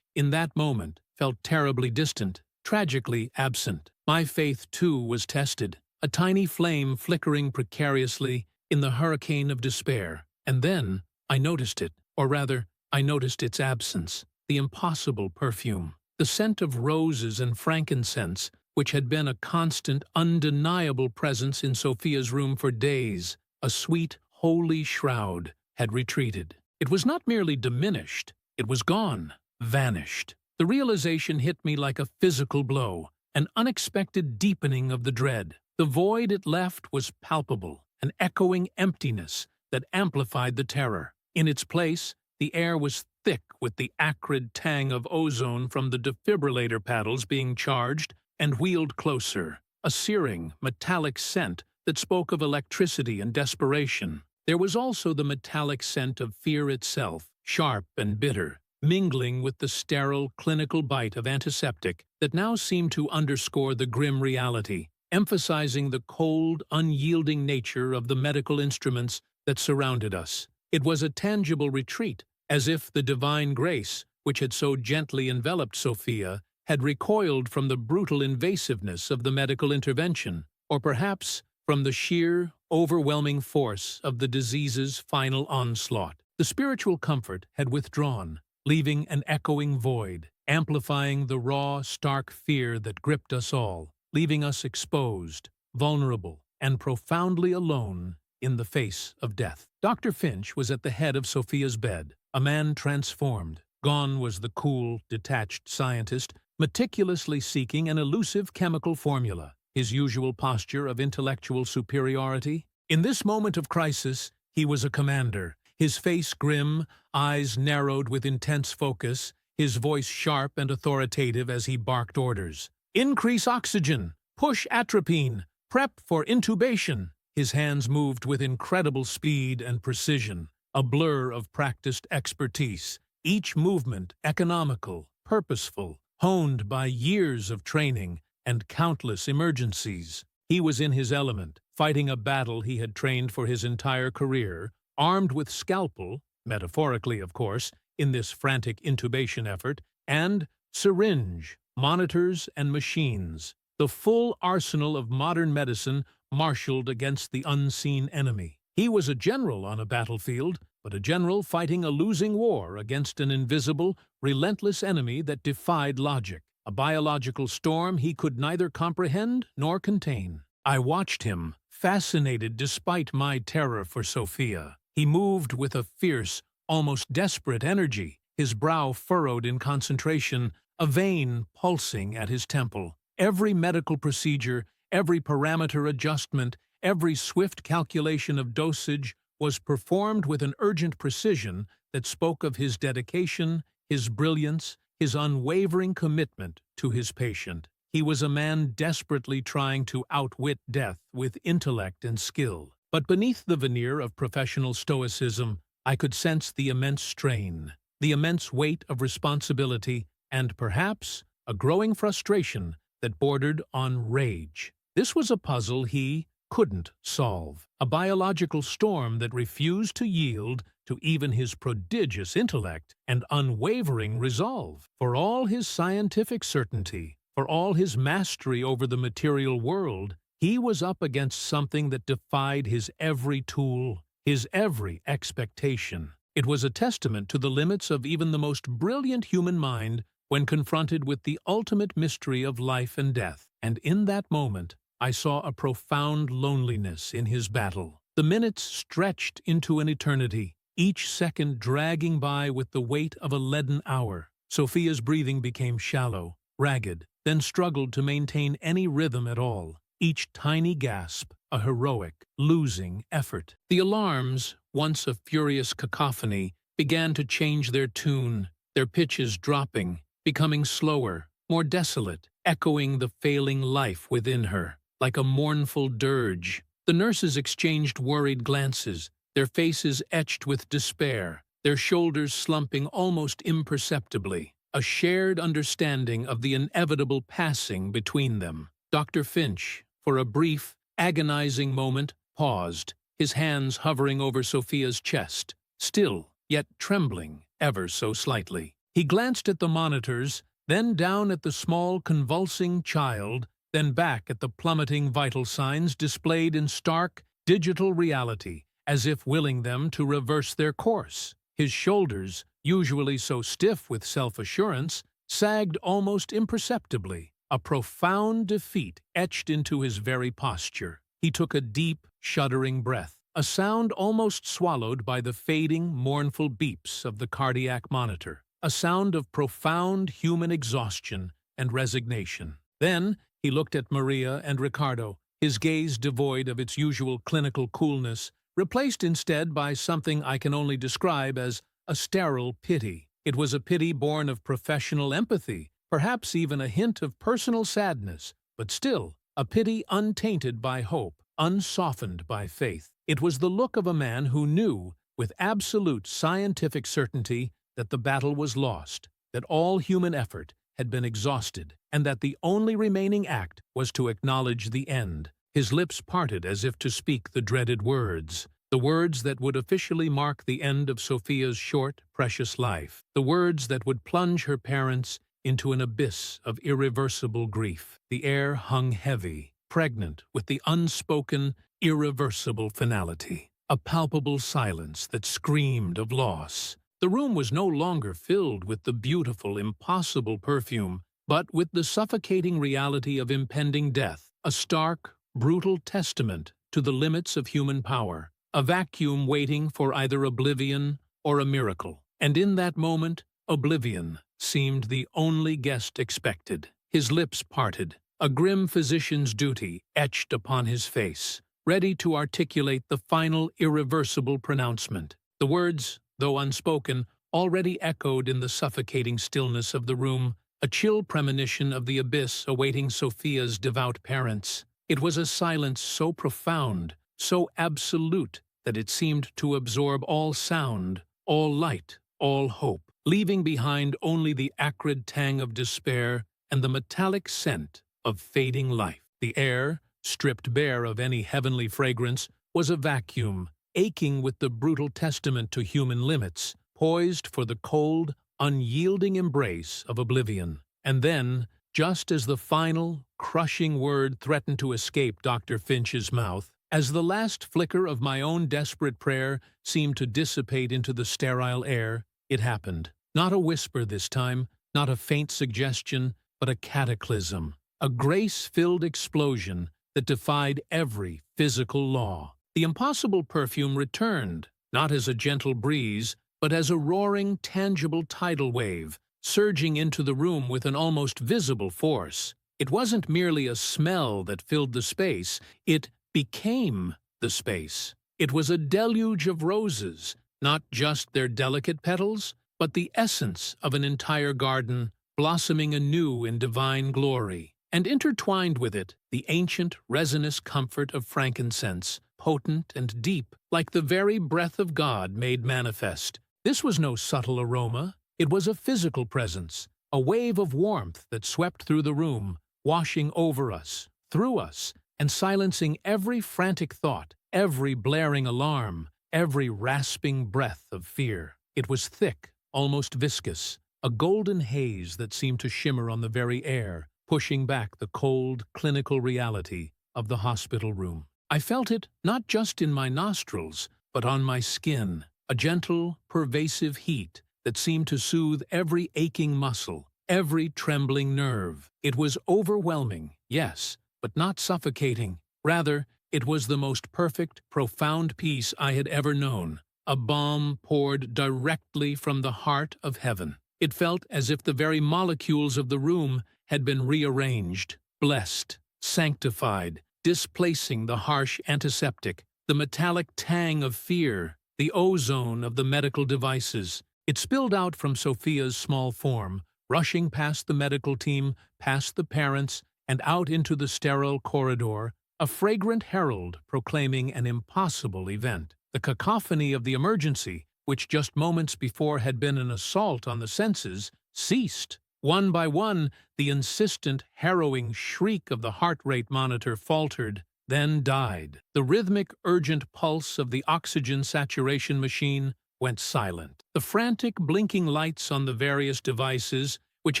in that moment, felt terribly distant, tragically absent. My faith, too, was tested, a tiny flame flickering precariously in the hurricane of despair. And then I noticed it, or rather, I noticed its absence, the impossible perfume. The scent of roses and frankincense, which had been a constant, undeniable presence in Sophia's room for days, a sweet, holy shroud, had retreated. It was not merely diminished, it was gone, vanished. The realization hit me like a physical blow, an unexpected deepening of the dread. The void it left was palpable, an echoing emptiness that amplified the terror. In its place, the air was thick with the acrid tang of ozone from the defibrillator paddles being charged and wheeled closer, a searing, metallic scent that spoke of electricity and desperation. There was also the metallic scent of fear itself, sharp and bitter, mingling with the sterile, clinical bite of antiseptic that now seemed to underscore the grim reality, emphasizing the cold, unyielding nature of the medical instruments that surrounded us. It was a tangible retreat, as if the divine grace, which had so gently enveloped Sophia, had recoiled from the brutal invasiveness of the medical intervention, or perhaps from the sheer, overwhelming force of the disease's final onslaught. The spiritual comfort had withdrawn, leaving an echoing void, amplifying the raw, stark fear that gripped us all, leaving us exposed, vulnerable, and profoundly alone in the face of death. Dr. Finch was at the head of Sophia's bed, a man transformed. Gone was the cool, detached scientist, meticulously seeking an elusive chemical formula, his usual posture of intellectual superiority. In this moment of crisis, he was a commander, his face grim, eyes narrowed with intense focus, his voice sharp and authoritative as he barked orders. "Increase oxygen! Push atropine! Prep for intubation!" His hands moved with incredible speed and precision, a blur of practiced expertise, each movement economical, purposeful, honed by years of training and countless emergencies. He was in his element, fighting a battle he had trained for his entire career, armed with scalpel, metaphorically of course, in this frantic intubation effort, and syringe, monitors, and machines, the full arsenal of modern medicine marshaled against the unseen enemy. He was a general on a battlefield, but a general fighting a losing war against an invisible, relentless enemy that defied logic, a biological storm he could neither comprehend nor contain. I watched him, fascinated despite my terror for Sophia. He moved with a fierce, almost desperate energy, his brow furrowed in concentration, a vein pulsing at his temple. Every medical procedure, every parameter adjustment, every swift calculation of dosage was performed with an urgent precision that spoke of his dedication, his brilliance, his unwavering commitment to his patient. He was a man desperately trying to outwit death with intellect and skill. But beneath the veneer of professional stoicism, I could sense the immense strain, the immense weight of responsibility, and perhaps a growing frustration that bordered on rage. This was a puzzle he couldn't solve, a biological storm that refused to yield to even his prodigious intellect and unwavering resolve. For all his scientific certainty, for all his mastery over the material world, he was up against something that defied his every tool, his every expectation. It was a testament to the limits of even the most brilliant human mind when confronted with the ultimate mystery of life and death. And in that moment, I saw a profound loneliness in his battle. The minutes stretched into an eternity, each second dragging by with the weight of a leaden hour. Sophia's breathing became shallow, ragged, then struggled to maintain any rhythm at all. Each tiny gasp, a heroic, losing effort. The alarms, once a furious cacophony, began to change their tune, their pitches dropping, becoming slower, more desolate, echoing the failing life within her, like a mournful dirge. The nurses exchanged worried glances, their faces etched with despair, their shoulders slumping almost imperceptibly, a shared understanding of the inevitable passing between them. Dr. Finch, for a brief, agonizing moment, paused, his hands hovering over Sophia's chest, still, yet trembling ever so slightly. He glanced at the monitors, then down at the small, convulsing child, then back at the plummeting vital signs displayed in stark, digital reality, as if willing them to reverse their course. His shoulders, usually so stiff with self-assurance, sagged almost imperceptibly, a profound defeat etched into his very posture. He took a deep, shuddering breath, a sound almost swallowed by the fading, mournful beeps of the cardiac monitor, a sound of profound human exhaustion and resignation. Then he looked at Maria and Ricardo, his gaze devoid of its usual clinical coolness, replaced instead by something I can only describe as a sterile pity. It was a pity born of professional empathy, perhaps even a hint of personal sadness, but still a pity untainted by hope, unsoftened by faith. It was the look of a man who knew, with absolute scientific certainty, that the battle was lost, that all human effort had been exhausted, and that the only remaining act was to acknowledge the end. His lips parted as if to speak the dreaded words, the words that would officially mark the end of Sophia's short, precious life, the words that would plunge her parents into an abyss of irreversible grief. The air hung heavy, pregnant with the unspoken, irreversible finality, a palpable silence that screamed of loss. The room was no longer filled with the beautiful, impossible perfume, but with the suffocating reality of impending death, a stark, brutal testament to the limits of human power, a vacuum waiting for either oblivion or a miracle. And in that moment, oblivion seemed the only guest expected. His lips parted, a grim physician's duty etched upon his face, ready to articulate the final irreversible pronouncement. The words, though unspoken, already echoed in the suffocating stillness of the room, a chill premonition of the abyss awaiting Sophia's devout parents. It was a silence so profound, so absolute, that it seemed to absorb all sound, all light, all hope, leaving behind only the acrid tang of despair and the metallic scent of fading life. The air, stripped bare of any heavenly fragrance, was a vacuum, aching with the brutal testament to human limits, poised for the cold, unyielding embrace of oblivion. And then, just as the final, crushing word threatened to escape Dr. Finch's mouth, as the last flicker of my own desperate prayer seemed to dissipate into the sterile air, it happened. Not a whisper this time, not a faint suggestion, but a cataclysm, a grace-filled explosion that defied every physical law. The impossible perfume returned, not as a gentle breeze, but as a roaring, tangible tidal wave, surging into the room with an almost visible force. It wasn't merely a smell that filled the space, it became the space. It was a deluge of roses, not just their delicate petals, but the essence of an entire garden, blossoming anew in divine glory. And intertwined with it, the ancient, resinous comfort of frankincense, potent and deep, like the very breath of God made manifest. This was no subtle aroma. It was a physical presence, a wave of warmth that swept through the room, washing over us, through us, and silencing every frantic thought, every blaring alarm, every rasping breath of fear. It was thick, almost viscous, a golden haze that seemed to shimmer on the very air, pushing back the cold, clinical reality of the hospital room. I felt it not just in my nostrils, but on my skin, a gentle, pervasive heat that seemed to soothe every aching muscle, every trembling nerve. It was overwhelming, yes, but not suffocating. Rather, it was the most perfect, profound peace I had ever known, a balm poured directly from the heart of heaven. It felt as if the very molecules of the room had been rearranged, blessed, sanctified, displacing the harsh antiseptic, the metallic tang of fear, the ozone of the medical devices. It spilled out from Sophia's small form, rushing past the medical team, past the parents, and out into the sterile corridor, a fragrant herald proclaiming an impossible event. The cacophony of the emergency, which just moments before had been an assault on the senses, ceased. One by one, the insistent, harrowing shriek of the heart rate monitor faltered, then died. The rhythmic, urgent pulse of the oxygen saturation machine went silent. The frantic, blinking lights on the various devices, which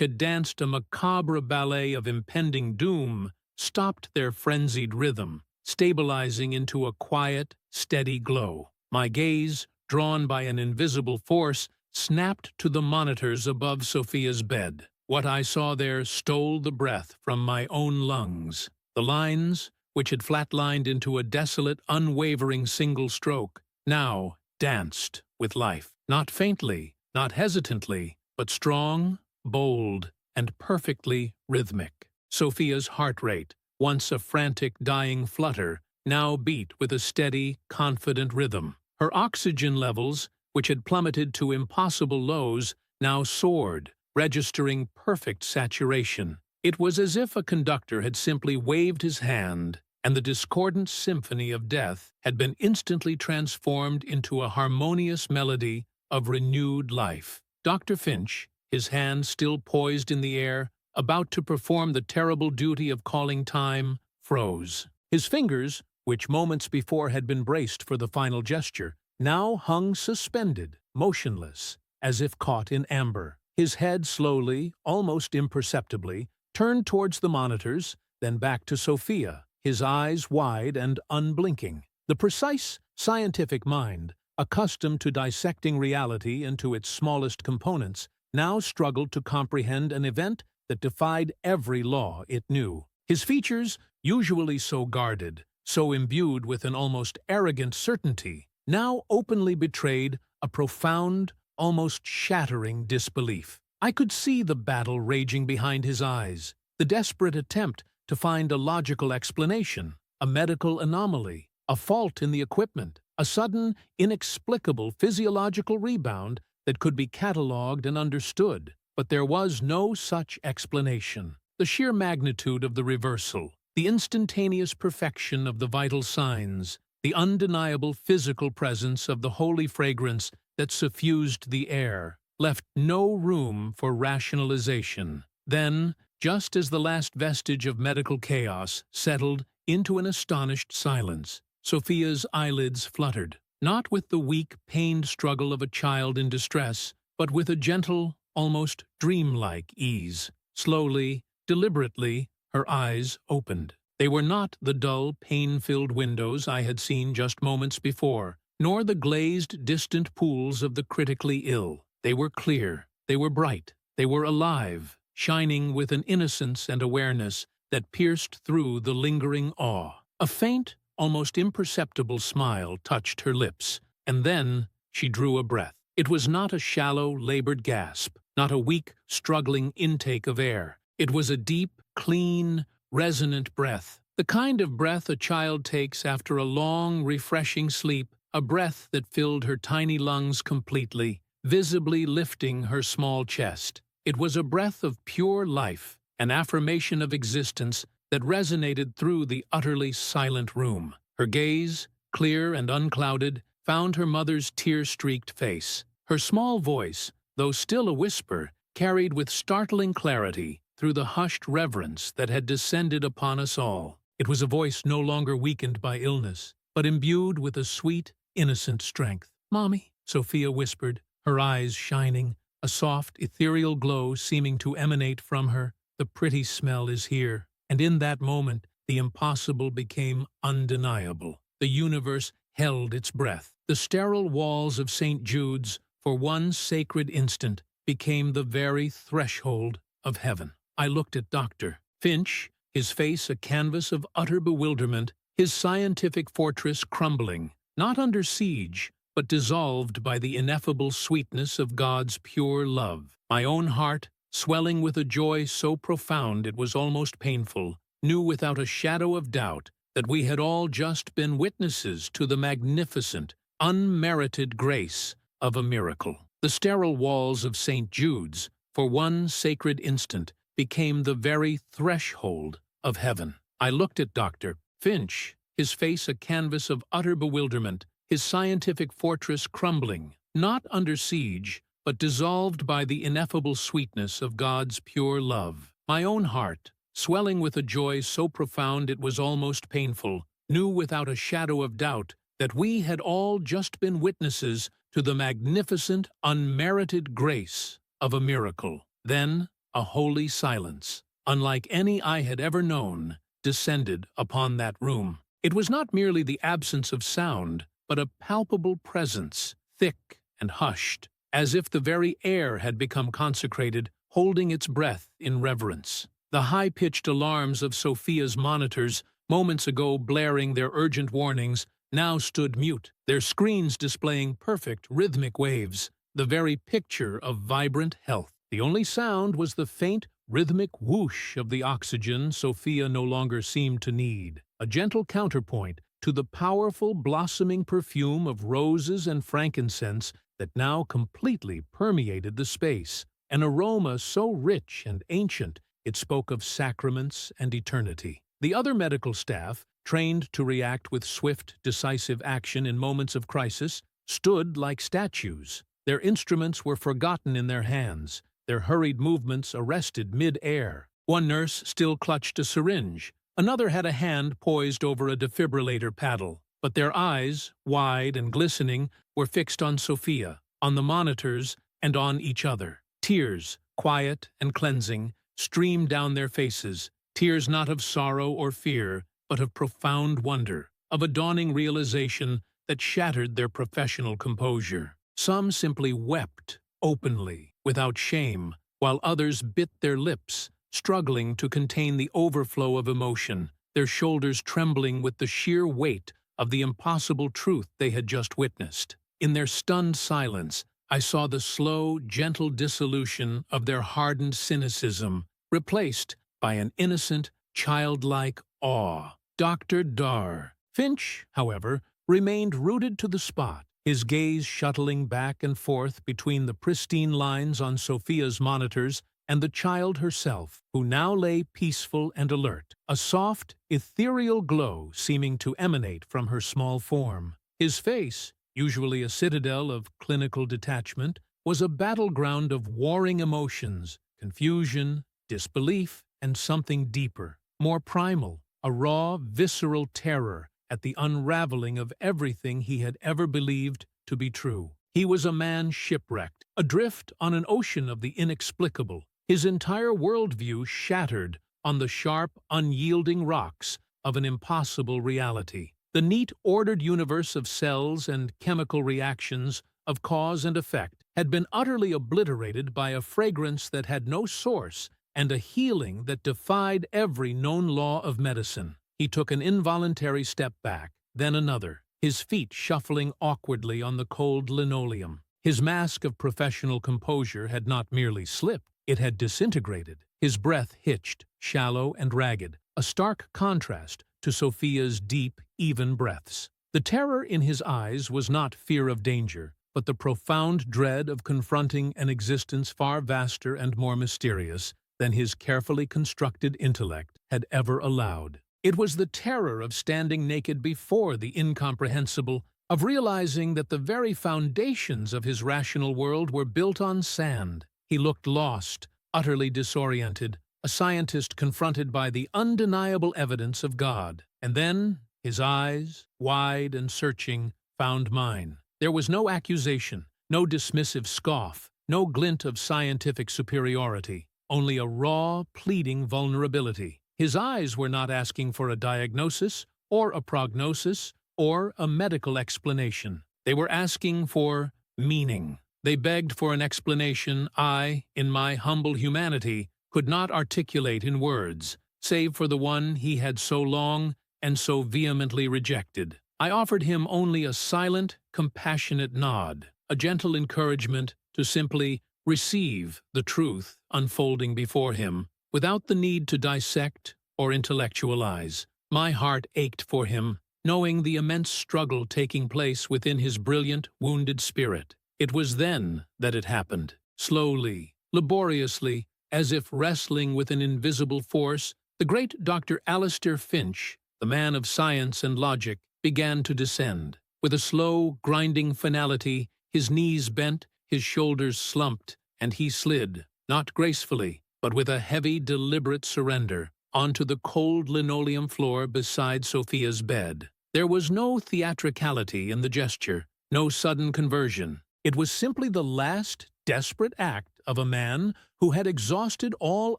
had danced a macabre ballet of impending doom, stopped their frenzied rhythm, stabilizing into a quiet, steady glow. My gaze, drawn by an invisible force, snapped to the monitors above Sophia's bed. What I saw there stole the breath from my own lungs. The lines, which had flatlined into a desolate, unwavering single stroke, now danced with life. Not faintly, not hesitantly, but strong, bold, and perfectly rhythmic. Sophia's heart rate, once a frantic, dying flutter, now beat with a steady, confident rhythm. Her oxygen levels, which had plummeted to impossible lows, now soared, registering perfect saturation. It was as if a conductor had simply waved his hand, and the discordant symphony of death had been instantly transformed into a harmonious melody of renewed life. Dr. Finch, his hand still poised in the air, about to perform the terrible duty of calling time, froze. His fingers, which moments before had been braced for the final gesture, now hung suspended, motionless, as if caught in amber. His head slowly, almost imperceptibly, turned towards the monitors, then back to Sophia, his eyes wide and unblinking. The precise, scientific mind, accustomed to dissecting reality into its smallest components, now struggled to comprehend an event that defied every law it knew. His features, usually so guarded, so imbued with an almost arrogant certainty, now openly betrayed a profound, almost shattering disbelief. I could see the battle raging behind his eyes, the desperate attempt to find a logical explanation, a medical anomaly, a fault in the equipment, a sudden, inexplicable physiological rebound that could be catalogued and understood. But there was no such explanation. The sheer magnitude of the reversal, the instantaneous perfection of the vital signs, the undeniable physical presence of the holy fragrance that suffused the air, left no room for rationalization. Then, just as the last vestige of medical chaos settled into an astonished silence, Sophia's eyelids fluttered, not with the weak, pained struggle of a child in distress, but with a gentle, almost dreamlike ease. Slowly, deliberately, her eyes opened. They were not the dull, pain-filled windows I had seen just moments before, nor the glazed, distant pools of the critically ill. They were clear, they were bright, they were alive, shining with an innocence and awareness that pierced through the lingering awe. A faint, almost imperceptible smile touched her lips, and then she drew a breath. It was not a shallow, labored gasp, not a weak, struggling intake of air. It was a deep, clean, resonant breath, the kind of breath a child takes after a long, refreshing sleep, a breath that filled her tiny lungs completely, visibly lifting her small chest. It was a breath of pure life, an affirmation of existence that resonated through the utterly silent room. Her gaze, clear and unclouded, found her mother's tear-streaked face. Her small voice, though still a whisper, carried with startling clarity through the hushed reverence that had descended upon us all. It was a voice no longer weakened by illness, but imbued with a sweet, innocent strength. "Mommy," Sophia whispered, her eyes shining, a soft, ethereal glow seeming to emanate from her. "The pretty smell is here." And in that moment, the impossible became undeniable. The universe held its breath. The sterile walls of St. Jude's, for one sacred instant, became the very threshold of heaven. I looked at Dr. Finch, his face a canvas of utter bewilderment, his scientific fortress crumbling, not under siege, but dissolved by the ineffable sweetness of God's pure love. My own heart, swelling with a joy so profound it was almost painful, knew without a shadow of doubt that we had all just been witnesses to the magnificent, unmerited grace of a miracle. The sterile walls of St. Jude's, for one sacred instant, became the very threshold of heaven. I looked at Dr. Finch, his face a canvas of utter bewilderment, his scientific fortress crumbling, not under siege, but dissolved by the ineffable sweetness of God's pure love. My own heart, swelling with a joy so profound it was almost painful, knew without a shadow of doubt that we had all just been witnesses to the magnificent, unmerited grace of a miracle. Then, a holy silence, unlike any I had ever known, descended upon that room. It was not merely the absence of sound, but a palpable presence, thick and hushed, as if the very air had become consecrated, holding its breath in reverence. The high-pitched alarms of Sophia's monitors, moments ago blaring their urgent warnings, now stood mute, their screens displaying perfect rhythmic waves, the very picture of vibrant health. The only sound was the faint, rhythmic whoosh of the oxygen Sophia no longer seemed to need, a gentle counterpoint to the powerful blossoming perfume of roses and frankincense that now completely permeated the space, an aroma so rich and ancient it spoke of sacraments and eternity. The other medical staff, trained to react with swift, decisive action in moments of crisis, stood like statues. Their instruments were forgotten in their hands, their hurried movements arrested mid-air. One nurse still clutched a syringe, another had a hand poised over a defibrillator paddle, but their eyes, wide and glistening, were fixed on Sophia, on the monitors, and on each other. Tears, quiet and cleansing, streamed down their faces, tears not of sorrow or fear, but of profound wonder, of a dawning realization that shattered their professional composure. Some simply wept, openly, without shame, while others bit their lips, struggling to contain the overflow of emotion, their shoulders trembling with the sheer weight of the impossible truth they had just witnessed. In their stunned silence, I saw the slow, gentle dissolution of their hardened cynicism, replaced by an innocent, childlike awe. Dr. Darr. Finch, however, remained rooted to the spot, his gaze shuttling back and forth between the pristine lines on Sophia's monitors and the child herself, who now lay peaceful and alert, a soft, ethereal glow seeming to emanate from her small form. His face, usually a citadel of clinical detachment, was a battleground of warring emotions, confusion, disbelief, and something deeper, more primal, a raw, visceral terror at the unraveling of everything he had ever believed to be true. He was a man shipwrecked, adrift on an ocean of the inexplicable, his entire worldview shattered on the sharp, unyielding rocks of an impossible reality. The neat, ordered universe of cells and chemical reactions, of cause and effect, had been utterly obliterated by a fragrance that had no source and a healing that defied every known law of medicine. He took an involuntary step back, then another, his feet shuffling awkwardly on the cold linoleum. His mask of professional composure had not merely slipped, it had disintegrated. His breath hitched, shallow and ragged, a stark contrast to Sophia's deep, even breaths. The terror in his eyes was not fear of danger, but the profound dread of confronting an existence far vaster and more mysterious than his carefully constructed intellect had ever allowed. It was the terror of standing naked before the incomprehensible, of realizing that the very foundations of his rational world were built on sand. He looked lost, utterly disoriented, a scientist confronted by the undeniable evidence of God. And then, his eyes, wide and searching, found mine. There was no accusation, no dismissive scoff, no glint of scientific superiority, only a raw, pleading vulnerability. His eyes were not asking for a diagnosis, or a prognosis, or a medical explanation. They were asking for meaning. They begged for an explanation I, in my humble humanity, could not articulate in words, save for the one he had so long and so vehemently rejected. I offered him only a silent, compassionate nod, a gentle encouragement to simply receive the truth unfolding before him, without the need to dissect or intellectualize. My heart ached for him, knowing the immense struggle taking place within his brilliant, wounded spirit. It was then that it happened. Slowly, laboriously, as if wrestling with an invisible force, the great Dr. Alistair Finch, the man of science and logic, began to descend. With a slow, grinding finality, his knees bent, his shoulders slumped, and he slid, not gracefully, but with a heavy, deliberate surrender, onto the cold linoleum floor beside Sophia's bed. There was no theatricality in the gesture, no sudden conversion. It was simply the last, desperate act of a man who had exhausted all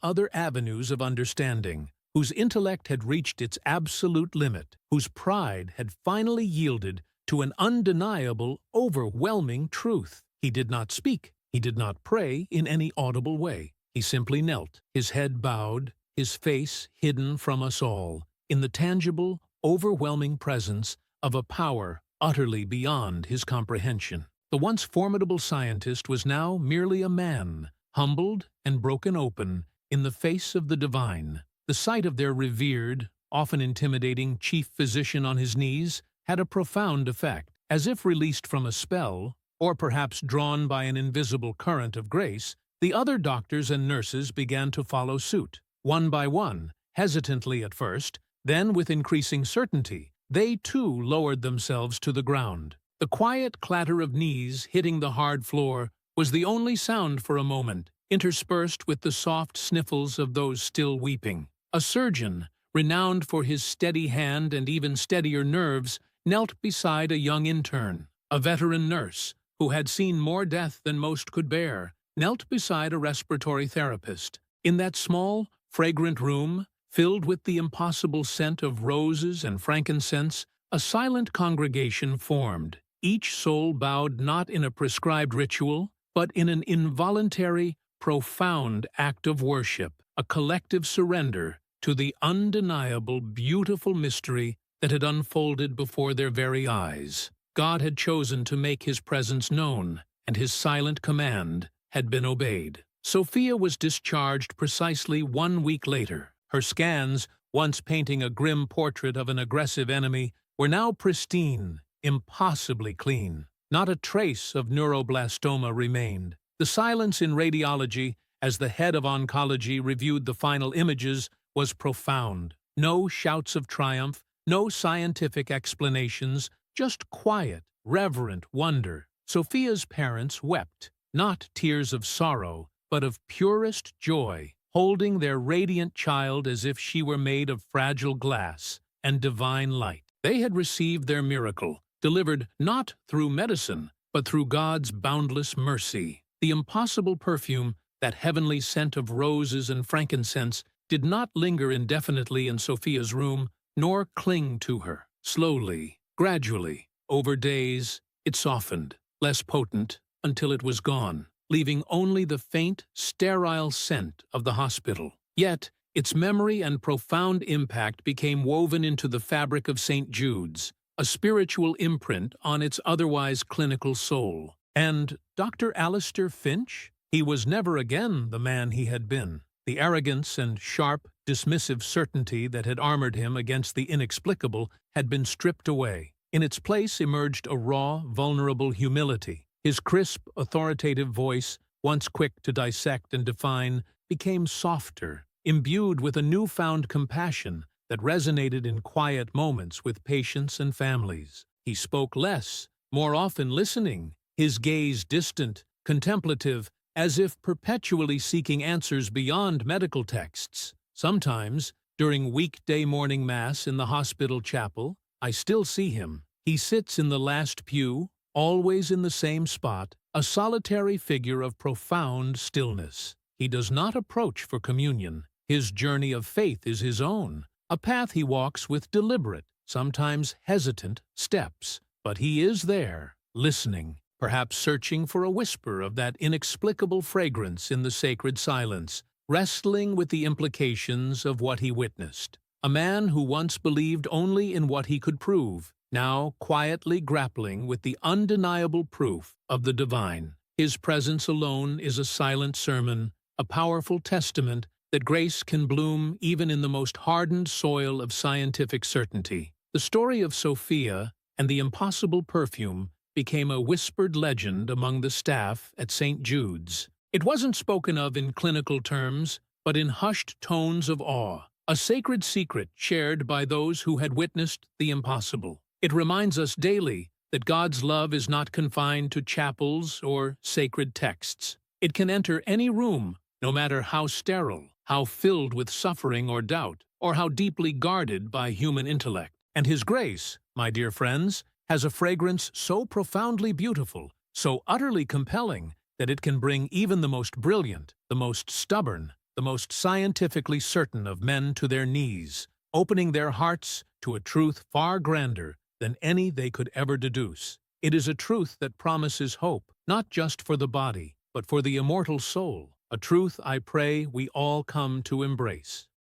other avenues of understanding, whose intellect had reached its absolute limit, whose pride had finally yielded to an undeniable, overwhelming truth. He did not speak. He did not pray in any audible way. He simply knelt, his head bowed, his face hidden from us all, in the tangible, overwhelming presence of a power utterly beyond his comprehension. The once formidable scientist was now merely a man, humbled and broken open in the face of the divine. The sight of their revered, often intimidating chief physician on his knees had a profound effect. As if released from a spell, or perhaps drawn by an invisible current of grace, the other doctors and nurses began to follow suit. One by one, hesitantly at first, then with increasing certainty, they too lowered themselves to the ground. The quiet clatter of knees hitting the hard floor was the only sound for a moment, interspersed with the soft sniffles of those still weeping. A surgeon, renowned for his steady hand and even steadier nerves, knelt beside a young intern. A veteran nurse, who had seen more death than most could bear, knelt beside a respiratory therapist. In that small, fragrant room, filled with the impossible scent of roses and frankincense, a silent congregation formed. Each soul bowed not in a prescribed ritual, but in an involuntary, profound act of worship, a collective surrender to the undeniable, beautiful mystery that had unfolded before their very eyes. God had chosen to make his presence known, and his silent command had been obeyed. Sophia was discharged precisely 1 week later. Her scans, once painting a grim portrait of an aggressive enemy, were now pristine, impossibly clean. Not a trace of neuroblastoma remained. The silence in radiology, as the head of oncology reviewed the final images, was profound. No shouts of triumph, no scientific explanations, just quiet, reverent wonder. Sophia's parents wept, not tears of sorrow, but of purest joy, holding their radiant child as if she were made of fragile glass and divine light. They had received their miracle, delivered not through medicine, but through God's boundless mercy. The impossible perfume, that heavenly scent of roses and frankincense, did not linger indefinitely in Sophia's room, nor cling to her. Slowly, gradually, over days, it softened, less potent, until it was gone, leaving only the faint, sterile scent of the hospital. Yet, its memory and profound impact became woven into the fabric of St. Jude's, a spiritual imprint on its otherwise clinical soul. And Dr. Alistair Finch? He was never again the man he had been. The arrogance and sharp, dismissive certainty that had armored him against the inexplicable had been stripped away. In its place emerged a raw, vulnerable humility. His crisp, authoritative voice, once quick to dissect and define, became softer, imbued with a newfound compassion that resonated in quiet moments with patients and families. He spoke less, more often listening, his gaze distant, contemplative, as if perpetually seeking answers beyond medical texts. Sometimes, during weekday morning mass in the hospital chapel, I still see him. He sits in the last pew, always in the same spot, a solitary figure of profound stillness. He does not approach for communion. His journey of faith is his own, a path he walks with deliberate, sometimes hesitant, steps. But he is there, listening, perhaps searching for a whisper of that inexplicable fragrance in the sacred silence, wrestling with the implications of what he witnessed. A man who once believed only in what he could prove, now quietly grappling with the undeniable proof of the divine. His presence alone is a silent sermon, a powerful testament that grace can bloom even in the most hardened soil of scientific certainty. The story of Sophia and the impossible perfume became a whispered legend among the staff at St. Jude's. It wasn't spoken of in clinical terms, but in hushed tones of awe, a sacred secret shared by those who had witnessed the impossible. It reminds us daily that God's love is not confined to chapels or sacred texts. It can enter any room, no matter how sterile, how filled with suffering or doubt, or how deeply guarded by human intellect. And His grace, my dear friends, has a fragrance so profoundly beautiful, so utterly compelling, that it can bring even the most brilliant, the most stubborn, the most scientifically certain of men to their knees, opening their hearts to a truth far grander than any they could ever deduce. It is a truth that promises hope, not just for the body, but for the immortal soul, a truth I pray we all come to embrace.